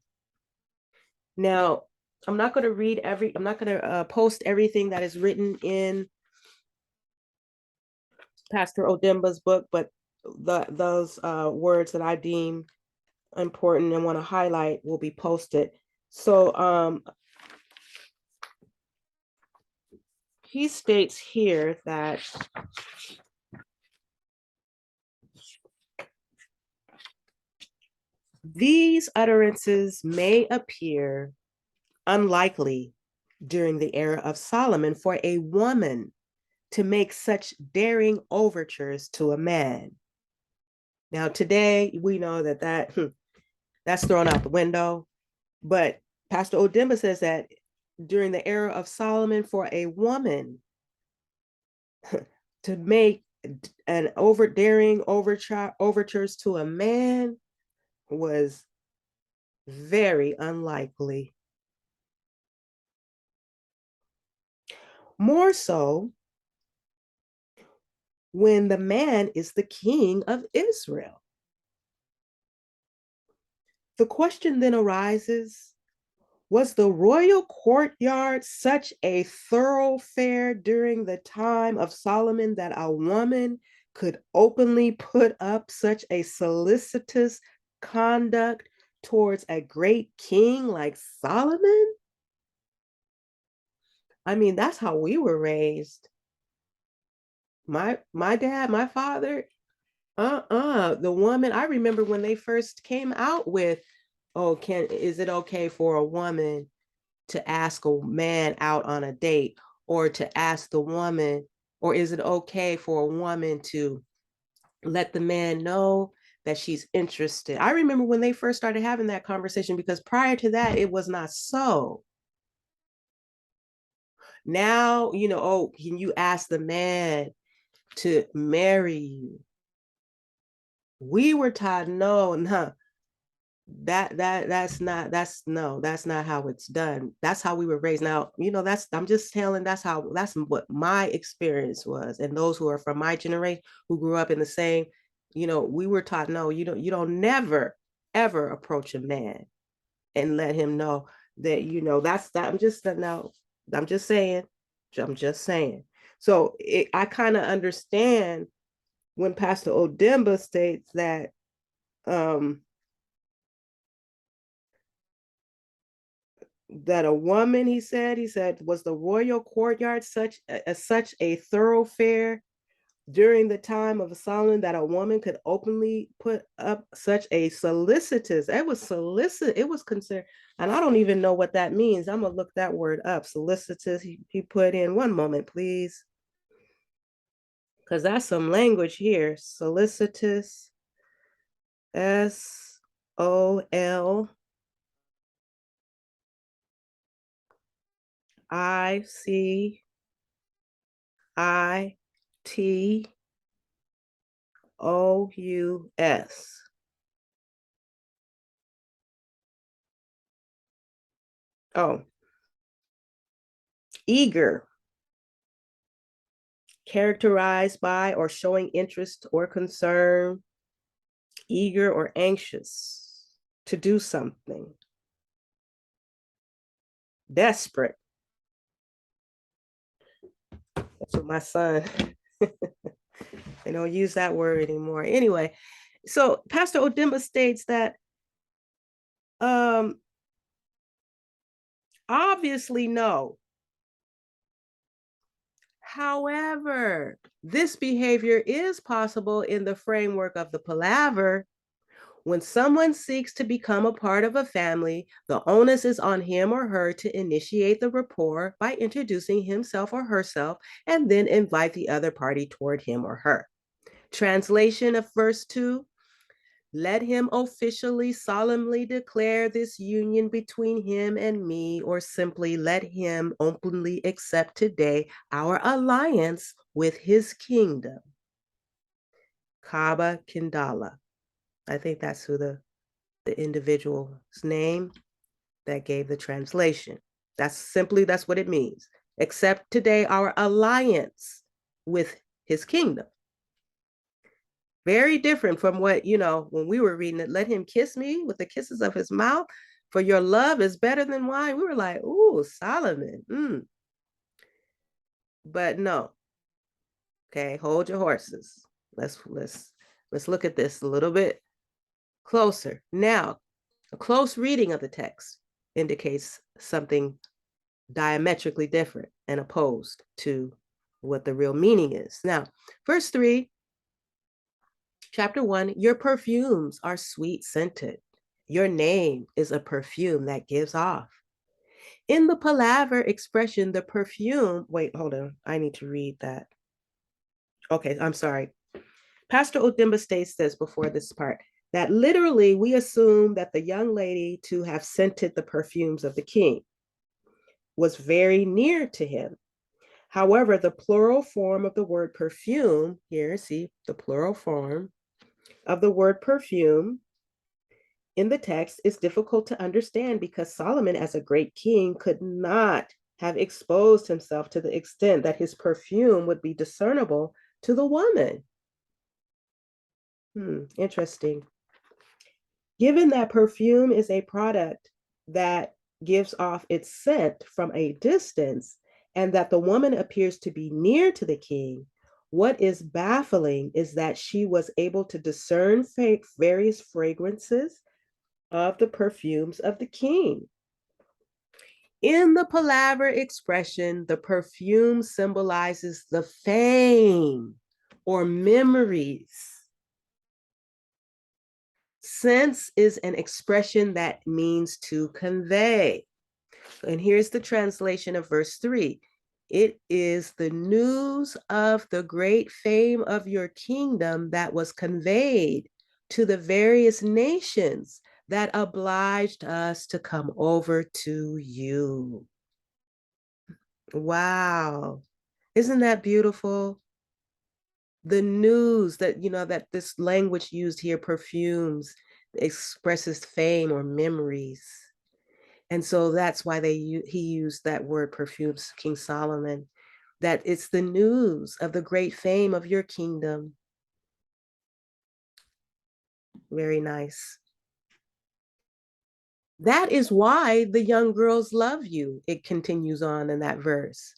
Now, I'm not going to post everything that is written in Pastor Odemba's book, but those words that I deem important and want to highlight will be posted. So he states here that these utterances may appear unlikely during the era of Solomon for a woman to make such daring overtures to a man. Now, today, we know that's thrown out the window, but Pastor Odemba says that during the era of Solomon, for a woman to make an daring overtures to a man was very unlikely. More so when the man is the king of Israel. The question then arises, was the royal courtyard such a thoroughfare during the time of Solomon that a woman could openly put up such a solicitous conduct towards a great king like Solomon? I mean, that's how we were raised. My dad, my father, the woman, I remember when they first came out with, oh, is it okay for a woman to ask a man out on a date, or to ask the woman, or is it okay for a woman to let the man know that she's interested? I remember when they first started having that conversation, because prior to that, it was not so. Now, oh, can you ask the man to marry you? We were taught, no, no, that's not how it's done. That's how we were raised. Now, I'm just telling, that's what my experience was. And those who are from my generation, who grew up in the same, we were taught, no, you don't never ever approach a man and let him know that, that's that. I'm just saying. I'm just saying. So I kind of understand when Pastor Odemba states that a woman, he said, was the royal courtyard such a thoroughfare during the time of Solomon that a woman could openly put up such a solicitous. It was considered, and I don't even know what that means. I'm gonna look that word up. Solicitous. He put in, one moment, please, because that's some language here. Solicitous. Solicitous. Oh, eager, characterized by or showing interest or concern, eager or anxious to do something, desperate. That's what my son, they don't use that word anymore. Anyway, so Pastor Odemba states that um, obviously no. However, this behavior is possible in the framework of the palaver When someone seeks to become a part of a family, the onus is on him or her to initiate the rapport by introducing himself or herself and then invite the other party toward him or her. Translation of verse 2: let him officially, solemnly declare this union between him and me, or simply let him openly accept today our alliance with his kingdom. Kaba Kindala. I think that's who the individual's name that gave the translation. That's what it means. Accept today our alliance with his kingdom. Very different from what, when we were reading it, let him kiss me with the kisses of his mouth, for your love is better than wine. We were like, ooh, Solomon. But no. Okay, hold your horses. Let's look at this a little bit closer. Now, a close reading of the text indicates something diametrically different and opposed to what the real meaning is. Now, verse 3, chapter 1, your perfumes are sweet scented. Your name is a perfume that gives off. In the palaver expression, the perfume, wait, hold on, I need to read that. Okay, I'm sorry. Pastor Odimba states this before this part, that literally we assume that the young lady to have scented the perfumes of the king was very near to him. However, the plural form of the word perfume, here, see the plural form of the word perfume in the text is difficult to understand because Solomon, as a great king, could not have exposed himself to the extent that his perfume would be discernible to the woman. Interesting. Given that perfume is a product that gives off its scent from a distance, and that the woman appears to be near to the king, what is baffling is that she was able to discern various fragrances of the perfumes of the king. In the palaver expression, the perfume symbolizes the fame or memories. Sense is an expression that means to convey. And here's the translation of verse 3. It is the news of the great fame of your kingdom that was conveyed to the various nations that obliged us to come over to you. Wow. Isn't that beautiful? The news that, that this language used here, perfumes, expresses fame or memories. And so that's why he used that word perfumes, King Solomon, that it's the news of the great fame of your kingdom. Very nice. That is why the young girls love you. It continues on in that verse.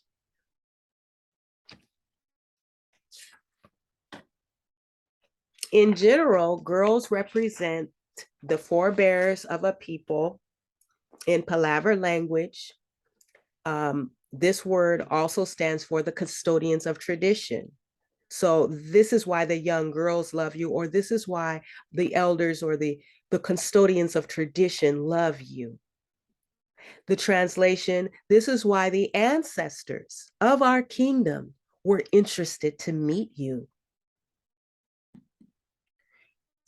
In general, girls represent the forebears of a people in palaver language. This word also stands for the custodians of tradition. So this is why the young girls love you, or this is why the elders or the custodians of tradition love you. The translation, this is why the ancestors of our kingdom were interested to meet you.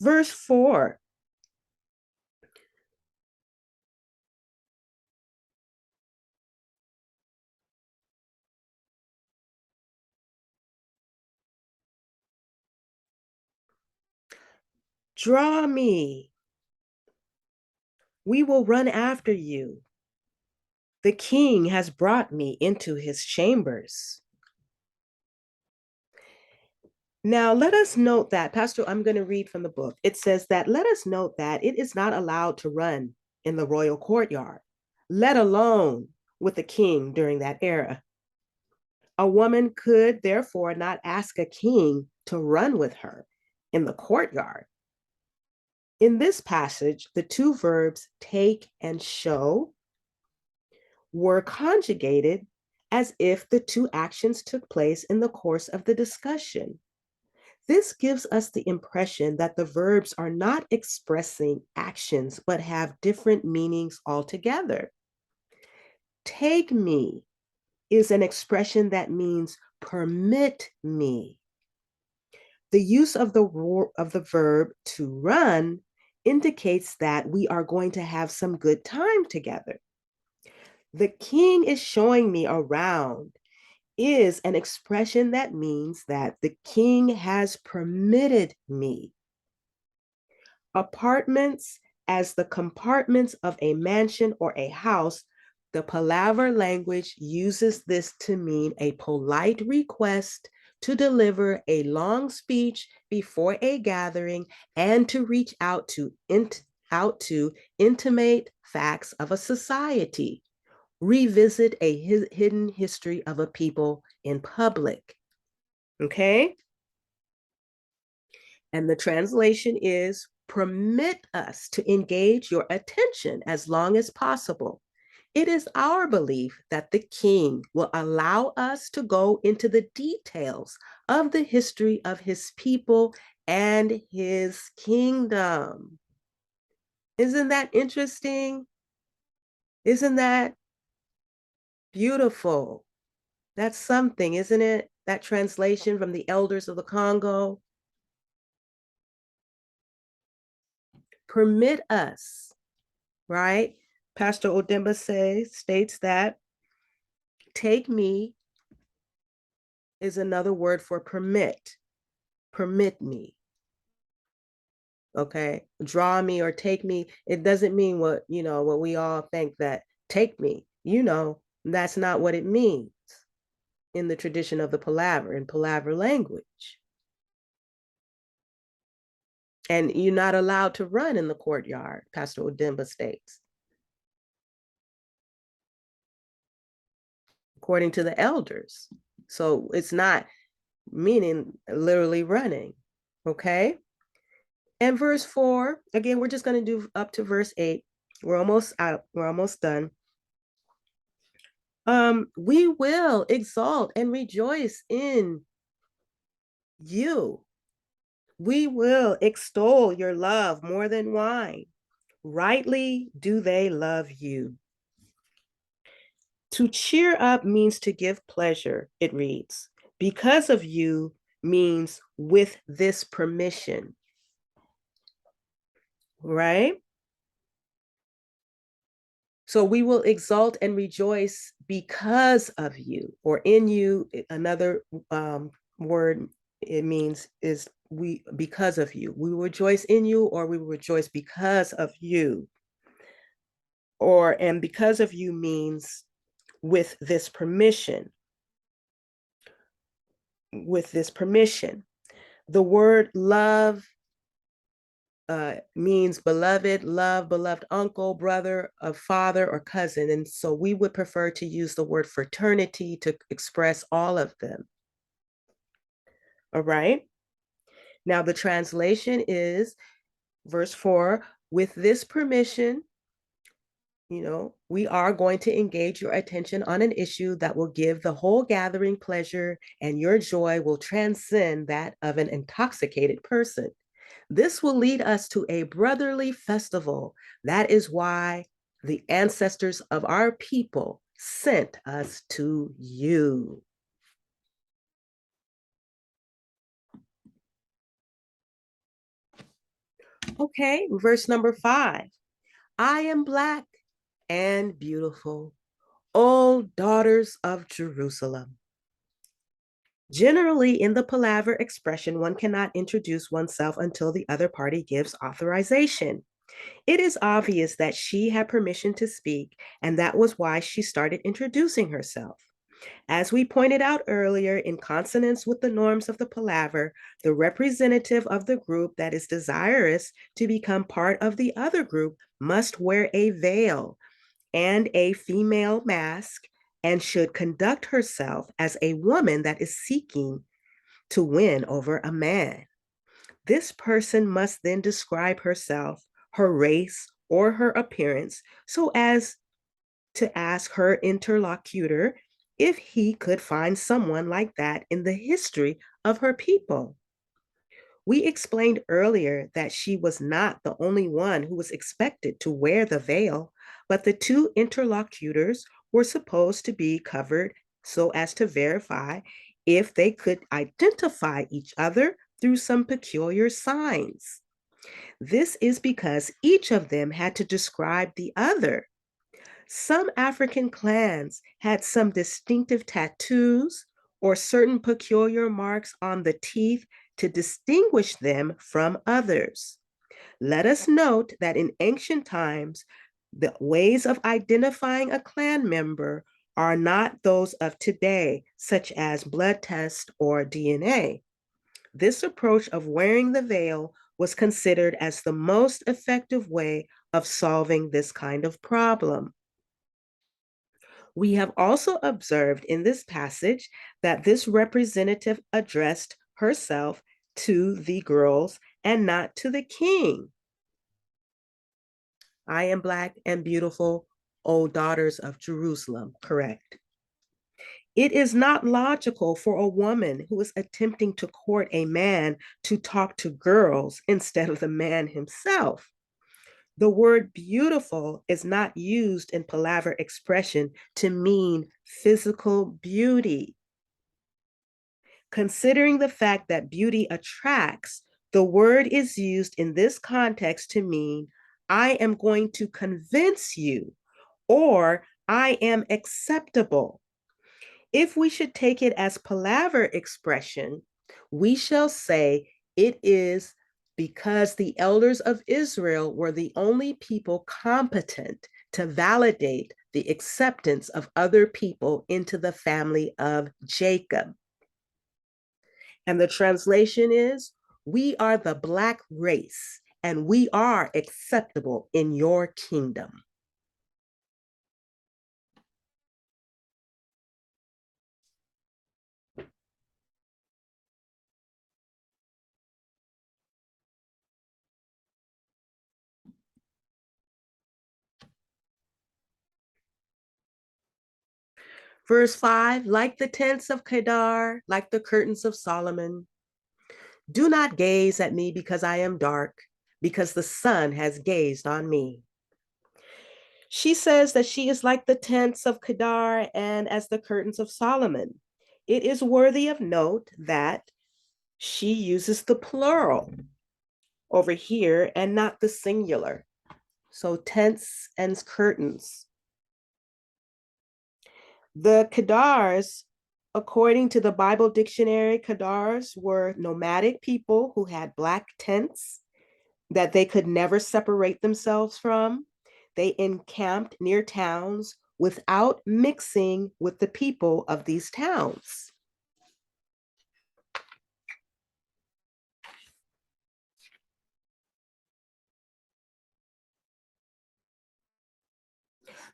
Verse 4. Draw me. We will run after you. The king has brought me into his chambers. Now, let us note that, Pastor, I'm going to read from the book. It says that, let us note that it is not allowed to run in the royal courtyard, let alone with the king during that era. A woman could therefore not ask a king to run with her in the courtyard. In this passage, the two verbs take and show were conjugated as if the two actions took place in the course of the discussion. This gives us the impression that the verbs are not expressing actions, but have different meanings altogether. Take me is an expression that means permit me. The use of the verb to run indicates that we are going to have some good time together. The king is showing me around is an expression that means that the king has permitted me. Apartments as the compartments of a mansion or a house, the palaver language uses this to mean a polite request to deliver a long speech before a gathering and to reach out to intimate facts of a society, revisit a hidden history of a people in public. Okay? And the translation is permit us to engage your attention as long as possible. It is our belief that the king will allow us to go into the details of the history of his people and his kingdom. Isn't that interesting? Isn't that beautiful? That's something, isn't it? That translation from the elders of the Congo. Permit us, right? Pastor Odemba states that take me is another word for permit. Permit me. Okay. Draw me or take me. It doesn't mean what we all think that take me. That's not what it means in the tradition of the palaver, in palaver language. And you're not allowed to run in the courtyard, Pastor Odemba states, according to the elders. So it's not meaning literally running. Okay. And verse 4, again, we're just going to do up to verse 8. We're almost out. We're almost done. We will exalt and rejoice in you. We will extol your love more than wine. Rightly do they love you. To cheer up means to give pleasure, it reads. Because of you means with this permission, right? So we will exalt and rejoice because of you, or in you. Another word it means is we because of you. We rejoice in you, or we rejoice because of you. And because of you means with this permission. With this permission. The word love means beloved, love, beloved uncle, brother, a father, or cousin. And so we would prefer to use the word fraternity to express all of them. All right. Now, the translation is verse 4 with this permission, we are going to engage your attention on an issue that will give the whole gathering pleasure, and your joy will transcend that of an intoxicated person. This will lead us to a brotherly festival. That is why the ancestors of our people sent us to you. Okay, verse number 5. I am black and beautiful, O daughters of Jerusalem. Generally, in the palaver expression, one cannot introduce oneself until the other party gives authorization. It is obvious that she had permission to speak, and that was why she started introducing herself. As we pointed out earlier, in consonance with the norms of the palaver, the representative of the group that is desirous to become part of the other group must wear a veil and a female mask and should conduct herself as a woman that is seeking to win over a man. This person must then describe herself, her race, or her appearance so as to ask her interlocutor if he could find someone like that in the history of her people. We explained earlier that she was not the only one who was expected to wear the veil, but the two interlocutors were supposed to be covered so as to verify if they could identify each other through some peculiar signs. This is because each of them had to describe the other. Some African clans had some distinctive tattoos or certain peculiar marks on the teeth to distinguish them from others. Let us note that in ancient times, the ways of identifying a clan member are not those of today, such as blood tests or DNA. This approach of wearing the veil was considered as the most effective way of solving this kind of problem. We have also observed in this passage that this representative addressed herself to the girls and not to the king. I am Black and beautiful, O daughters of Jerusalem, correct. It is not logical for a woman who is attempting to court a man to talk to girls instead of the man himself. The word beautiful is not used in palaver expression to mean physical beauty. Considering the fact that beauty attracts, the word is used in this context to mean I am going to convince you or I am acceptable. If we should take it as palaver expression, we shall say it is because the elders of Israel were the only people competent to validate the acceptance of other people into the family of Jacob. And the translation is, we are the Black race and we are acceptable in your kingdom. Verse 5, like the tents of Kedar, like the curtains of Solomon, do not gaze at me because I am dark, because the sun has gazed on me. She says that she is like the tents of Kedar and as the curtains of Solomon. It is worthy of note that she uses the plural over here and not the singular. So tents and curtains. The Kedars, according to the Bible dictionary, Kedars were nomadic people who had black tents that they could never separate themselves from. They encamped near towns without mixing with the people of these towns.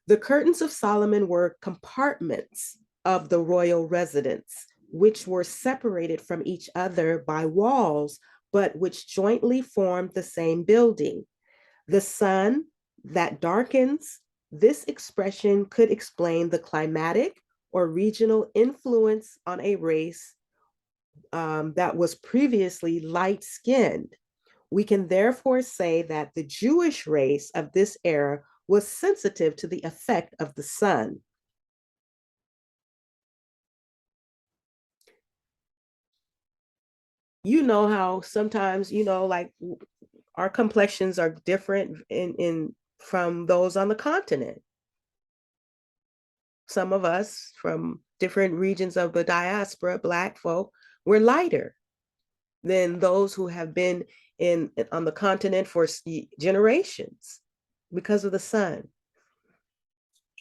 The curtains of Solomon were compartments of the royal residence, which were separated from each other by walls, but which jointly formed the same building. The sun that darkens, this expression could explain the climatic or regional influence on a race that was previously light skinned. We can therefore say that the Jewish race of this era was sensitive to the effect of the sun. You know how sometimes, like our complexions are different in from those on the continent. Some of us from different regions of the diaspora, Black folk, we're lighter than those who have been in on the continent for generations because of the sun.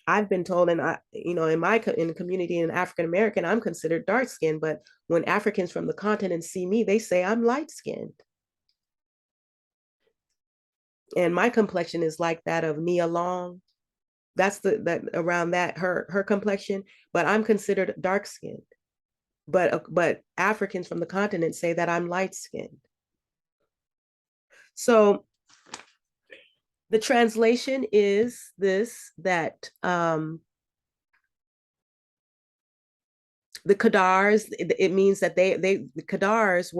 I've been told, and in the community in African American, I'm considered dark skinned, but when Africans from the continent see me, they say I'm light skinned, and my complexion is like that of Nia Long. That's that around that her complexion, but I'm considered dark skinned. But Africans from the continent say that I'm light skinned. So the translation is this that The Kadars, it means that the Kadars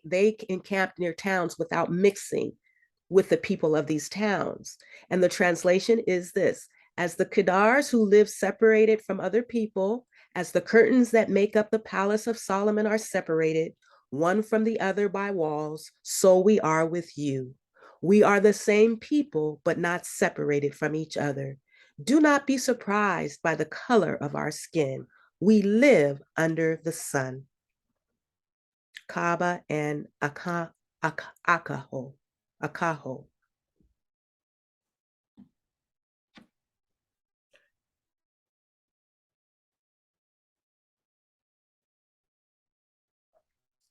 they encamped near towns without mixing with the people of these towns. And the translation is this: as the Kedars who live separated from other people, as the curtains that make up the palace of Solomon are separated, one from the other by walls, so we are with you. We are the same people, but not separated from each other. Do not be surprised by the color of our skin. We live under the sun. Kaba and Akaho. Akaho.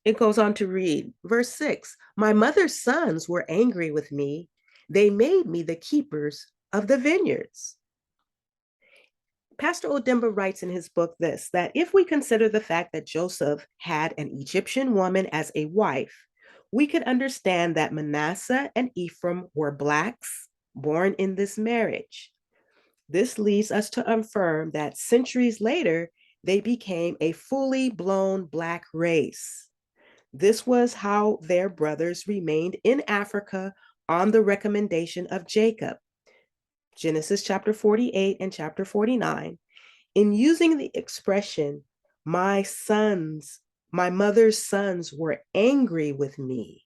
It goes on to read, verse 6: My mother's sons were angry with me. They made me the keepers of the vineyards. Pastor Odemba writes in his book this: that if we consider the fact that Joseph had an Egyptian woman as a wife, we could understand that Manasseh and Ephraim were blacks born in this marriage. This leads us to affirm that centuries later, they became a fully blown black race. This was how their brothers remained in Africa on the recommendation of Jacob. Genesis chapter 48 and chapter 49. In using the expression, my sons, my mother's sons were angry with me.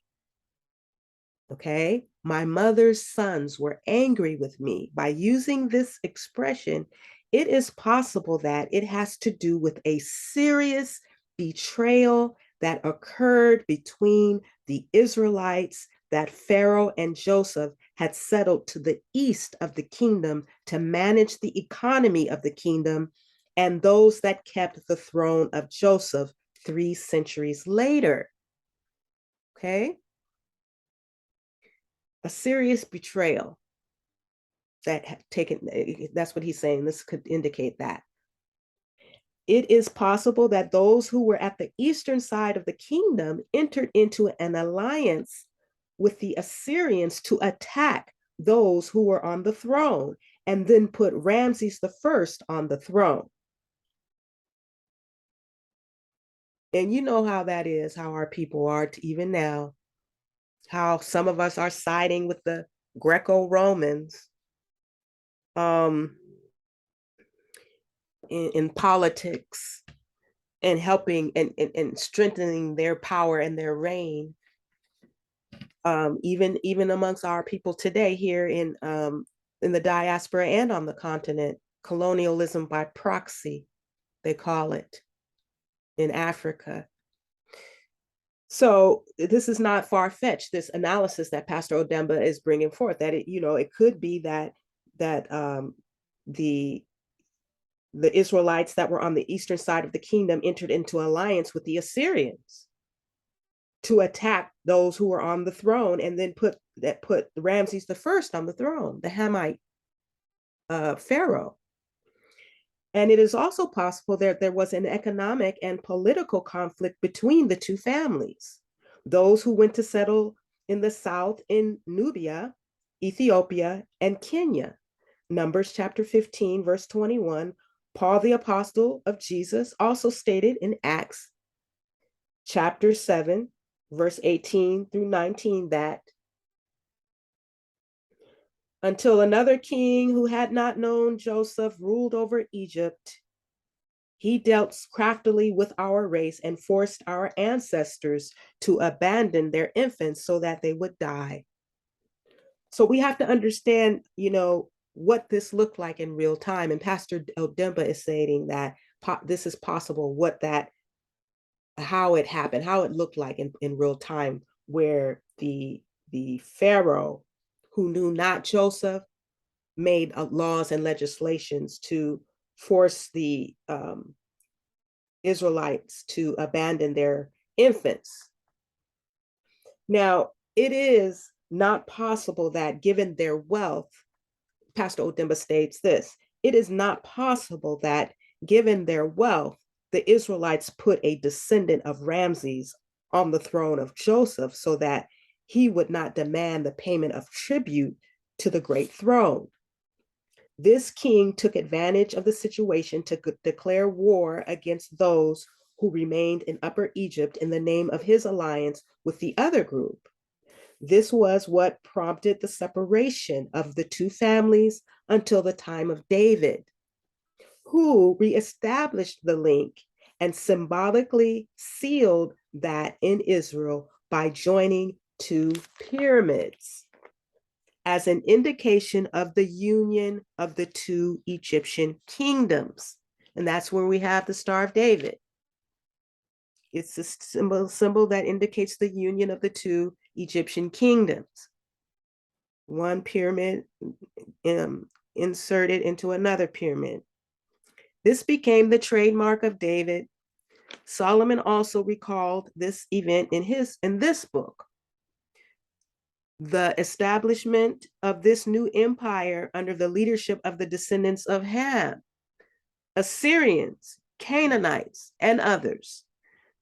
Okay, my mother's sons were angry with me. By using this expression, it is possible that it has to do with a serious betrayal that occurred between the Israelites that Pharaoh and Joseph had settled to the east of the kingdom to manage the economy of the kingdom, and those that kept the throne of Joseph 3 centuries later. Okay, a serious betrayal that had taken, that's what he's saying. This could indicate that. It is possible that those who were at the eastern side of the kingdom entered into an alliance with the Assyrians to attack those who were on the throne and then put Ramses the first on the throne. And you know how that is, how our people are even now, how some of us are siding with the Greco-Romans um, in politics and helping and strengthening their power and their reign. Even amongst our people today here in the diaspora and on the continent, colonialism by proxy, they call it in Africa. So this is not far-fetched, this analysis that Pastor Odemba is bringing forth, that it could be that the Israelites that were on the eastern side of the kingdom entered into alliance with the Assyrians to attack those who were on the throne, and then put Ramses the first on the throne, the Hamite Pharaoh. And it is also possible that there was an economic and political conflict between the two families. Those who went to settle in the south in Nubia, Ethiopia, and Kenya. Numbers chapter 15, verse 21. Paul, the apostle of Jesus, also stated in Acts chapter 7, verse 18 through 19, that until another king who had not known Joseph ruled over Egypt, he dealt craftily with our race and forced our ancestors to abandon their infants so that they would die. So we have to understand, what this looked like in real time. And Pastor Odemba is saying that this is possible, how it happened, how it looked like in real time, where the Pharaoh who knew not Joseph made laws and legislations to force the Israelites to abandon their infants. Now, it is not possible that, given their wealth, Pastor Odemba states this: it is not possible that, given their wealth, the Israelites put a descendant of Ramses on the throne of Joseph so that he would not demand the payment of tribute to the great throne. This king took advantage of the situation to declare war against those who remained in Upper Egypt in the name of his alliance with the other group. This was what prompted the separation of the two families until the time of David, who reestablished the link and symbolically sealed that in Israel by joining two pyramids as an indication of the union of the two Egyptian kingdoms. And that's where we have the Star of David. It's a symbol that indicates the union of the two Egyptian kingdoms. One pyramid inserted into another pyramid. This became the trademark of David. Solomon also recalled this event in this book. The establishment of this new empire under the leadership of the descendants of Ham, Assyrians, Canaanites, and others,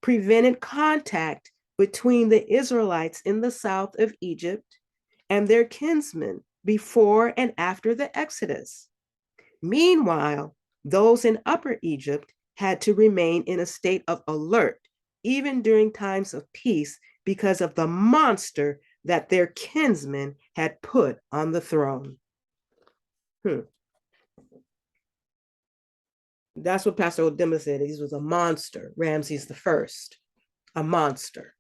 prevented contact between the Israelites in the south of Egypt and their kinsmen before and after the Exodus. Meanwhile, those in Upper Egypt had to remain in a state of alert, even during times of peace, because of the monster that their kinsmen had put on the throne. That's what Pastor Odemba said. He was a monster, Ramses the First, a monster.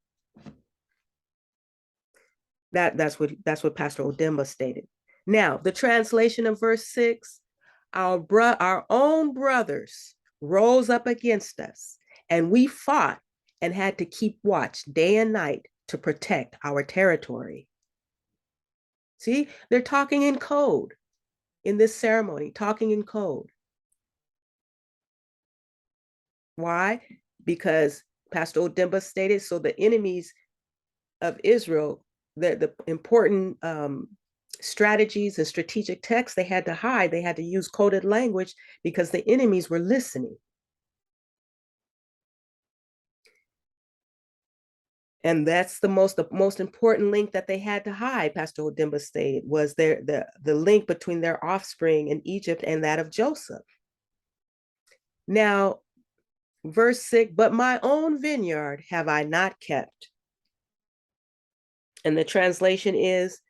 That's what Pastor Odemba stated. Now, the translation of verse 6, our own brothers rose up against us, and we fought and had to keep watch day and night to protect our territory. See, they're talking in code in this ceremony, talking in code. Why? Because Pastor Odemba stated, so the enemies of Israel, the important strategies and strategic texts they had to hide, they had to use coded language because the enemies were listening. And that's the most important link that they had to hide, Pastor Odemba stated, was the link between their offspring in Egypt and that of Joseph. Now, verse 6, but my own vineyard have I not kept. And the translation is,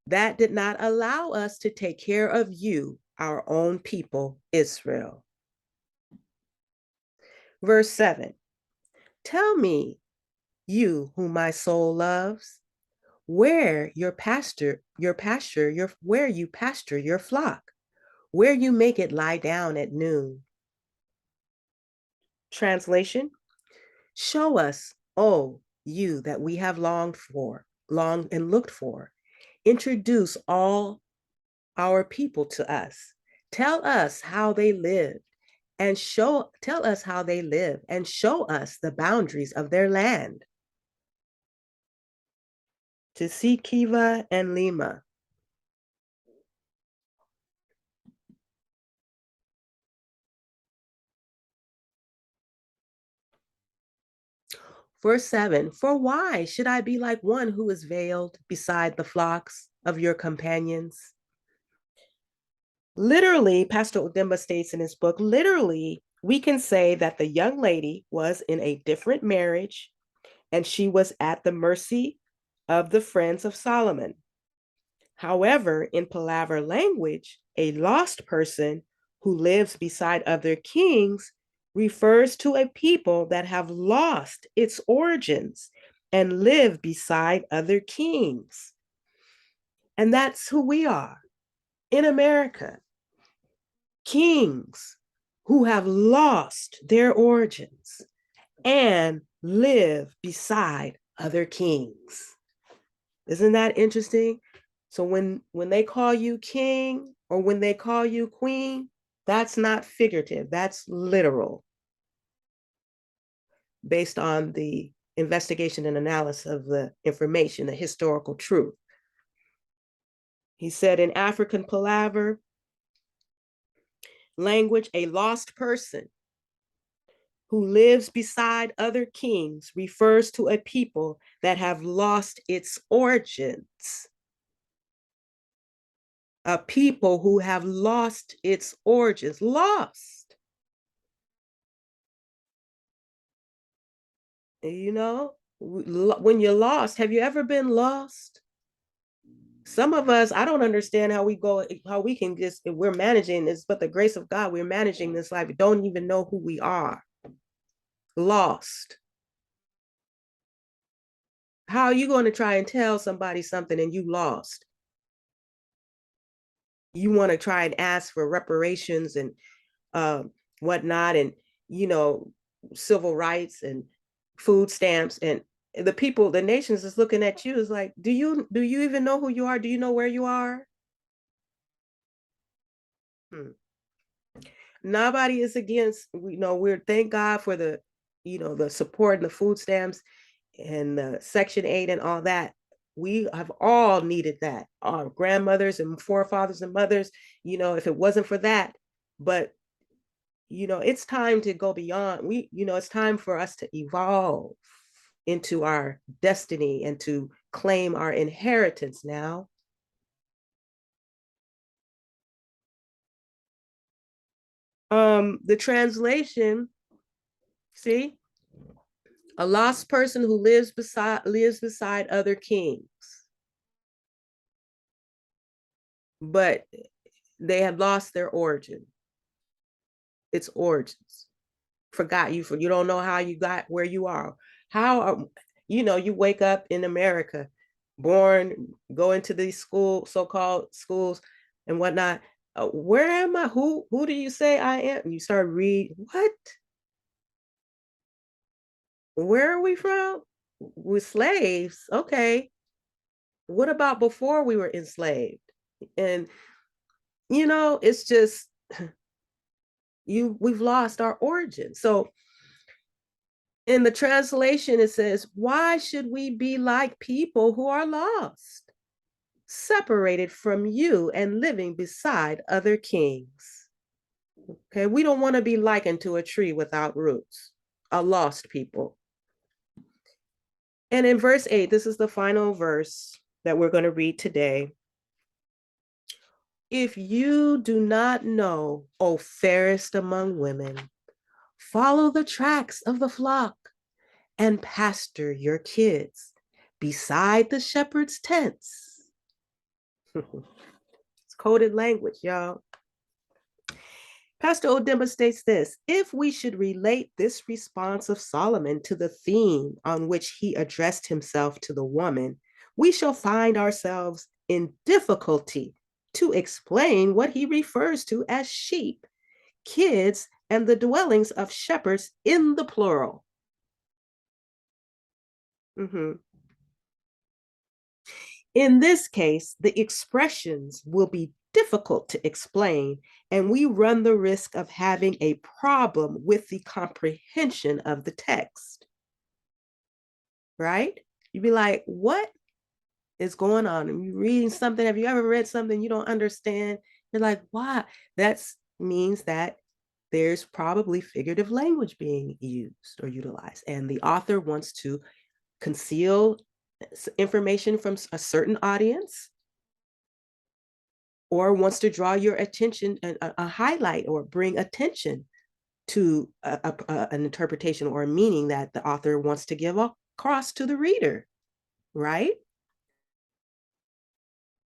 that did not allow us to take care of you, our own people, Israel. Verse 7, tell me, you whom my soul loves, where you pasture your flock, where you make it lie down at noon. Translation, show us, oh, you that we have longed and looked for. Introduce all our people to us. Tell us how they live and tell us how they live and show us the boundaries of their land. To see Kiva and Lima. Verse 7, for why should I be like one who is veiled beside the flocks of your companions? Literally, Pastor Odemba states in his book, literally, we can say that the young lady was in a different marriage and she was at the mercy of the friends of Solomon. However, in palaver language, a lost person who lives beside other kings refers to a people that have lost its origins and live beside other kings. And that's who we are in America. Kings who have lost their origins and live beside other kings. Isn't that interesting? So when they call you king or when they call you queen, that's not figurative, that's literal, based on the investigation and analysis of the information, the historical truth. He said in African palaver language, a lost person who lives beside other kings refers to a people that have lost its origins. A people who have lost its origins, lost. You know, when you're lost, have you ever been lost? Some of us, I don't understand how we can just, if we're managing this, but the grace of God, we're managing this life. We don't even know who we are. Lost. How are you going to try and tell somebody something and you lost? You want to try and ask for reparations and uh, whatnot, and you know, civil rights and food stamps, and the people, the nations is looking at you is like, do you even know who you are? Do you know where you are? Hmm. Nobody is against, we're, thank God for the, the support and the food stamps and the Section 8 and all that. We have all needed that. Our grandmothers and forefathers and mothers, if it wasn't for that. But, it's time to go beyond. It's time for us to evolve into our destiny and to claim our inheritance now. The translation, see, a lost person who lives beside other kings, but they have lost their origin, its origins. Forgot you, for you don't know how you got where you are. You wake up in America, born, go into these so-called schools and whatnot. Where am I? Who do you say I am? And you start read what? Where are we from? We're slaves. Okay. What about before we were enslaved? And it's just we've lost our origin. So in the translation, it says, why should we be like people who are lost, separated from you and living beside other kings? Okay, we don't want to be likened to a tree without roots, a lost people. And in verse 8, this is the final verse that we're going to read today. If you do not know, O fairest among women, follow the tracks of the flock and pasture your kids beside the shepherd's tents. It's coded language, y'all. Pastor Odemba states this: if we should relate this response of Solomon to the theme on which he addressed himself to the woman, we shall find ourselves in difficulty to explain what he refers to as sheep, kids, and the dwellings of shepherds in the plural. Mm-hmm. In this case, the expressions will be difficult to explain, and we run the risk of having a problem with the comprehension of the text, right? You'd be like, what is going on? And you're reading something. Have you ever read something you don't understand? You're like, why? That means that there's probably figurative language being used or utilized, and the author wants to conceal information from a certain audience, or wants to draw your attention, a highlight or bring attention to an interpretation or a meaning that the author wants to give across to the reader, right?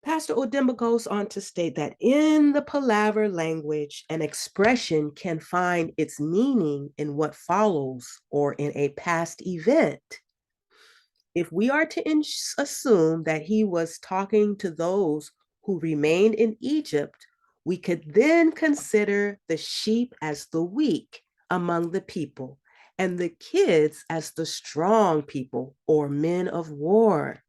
Pastor Odemba goes on to state that in the palaver language, an expression can find its meaning in what follows or in a past event. If we are to assume that he was talking to those who remained in Egypt, we could then consider the sheep as the weak among the people and the kids as the strong people or men of war.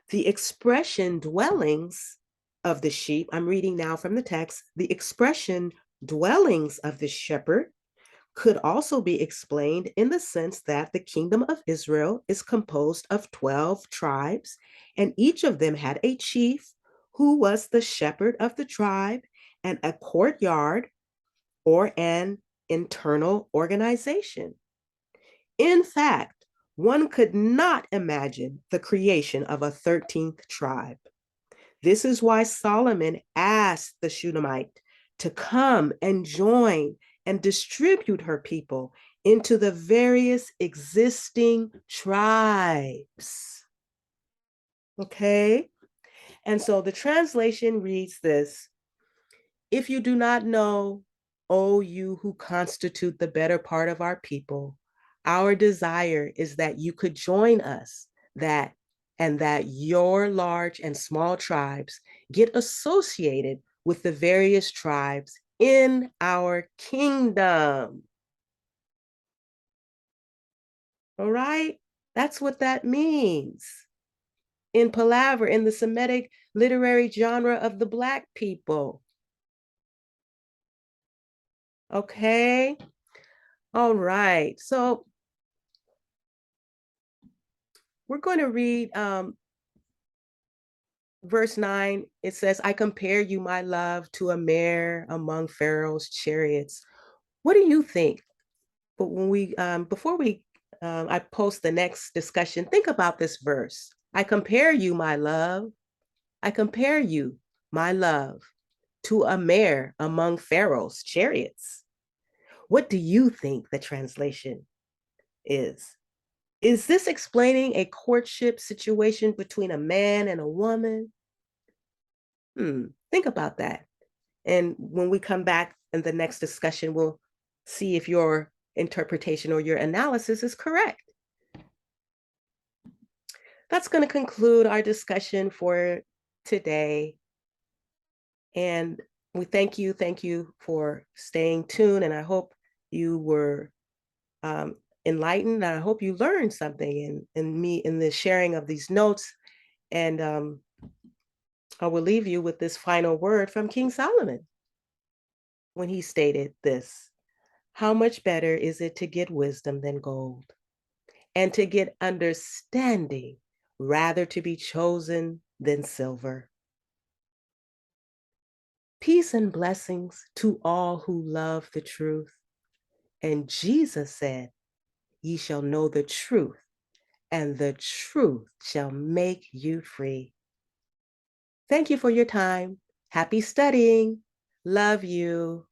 The expression dwellings of the sheep, I'm reading now from the text, the expression dwellings of the shepherd could also be explained in the sense that the kingdom of Israel is composed of 12 tribes, and each of them had a chief who was the shepherd of the tribe, and a courtyard or an internal organization. In fact, one could not imagine the creation of a 13th tribe. This is why Solomon asked the Shunammite to come and join and distribute her people into the various existing tribes. Okay? And so the translation reads this: if you do not know, O you who constitute the better part of our people, our desire is that you could join us, that your large and small tribes get associated with the various tribes in our kingdom. All right? That's what that means in palaver, in the Semitic literary genre of the Black people. Okay? All right. So we're going to read verse 9. It says, I compare you, my love, to a mare among Pharaoh's chariots. What do you think? But when we, before we, I post the next discussion, think about this verse. I compare you, my love. I compare you, my love, to a mare among Pharaoh's chariots. What do you think the translation is? Is this explaining a courtship situation between a man and a woman? Think about that. And when we come back in the next discussion, we'll see if your interpretation or your analysis is correct. That's going to conclude our discussion for today. And we thank you for staying tuned. And I hope you were enlightened. And I hope you learned something in the sharing of these notes. And I will leave you with this final word from King Solomon when he stated this: how much better is it to get wisdom than gold, and to get understanding rather to be chosen than silver. Peace and blessings to all who love the truth. And Jesus said, ye shall know the truth, and the truth shall make you free. Thank you for your time. Happy studying. Love you.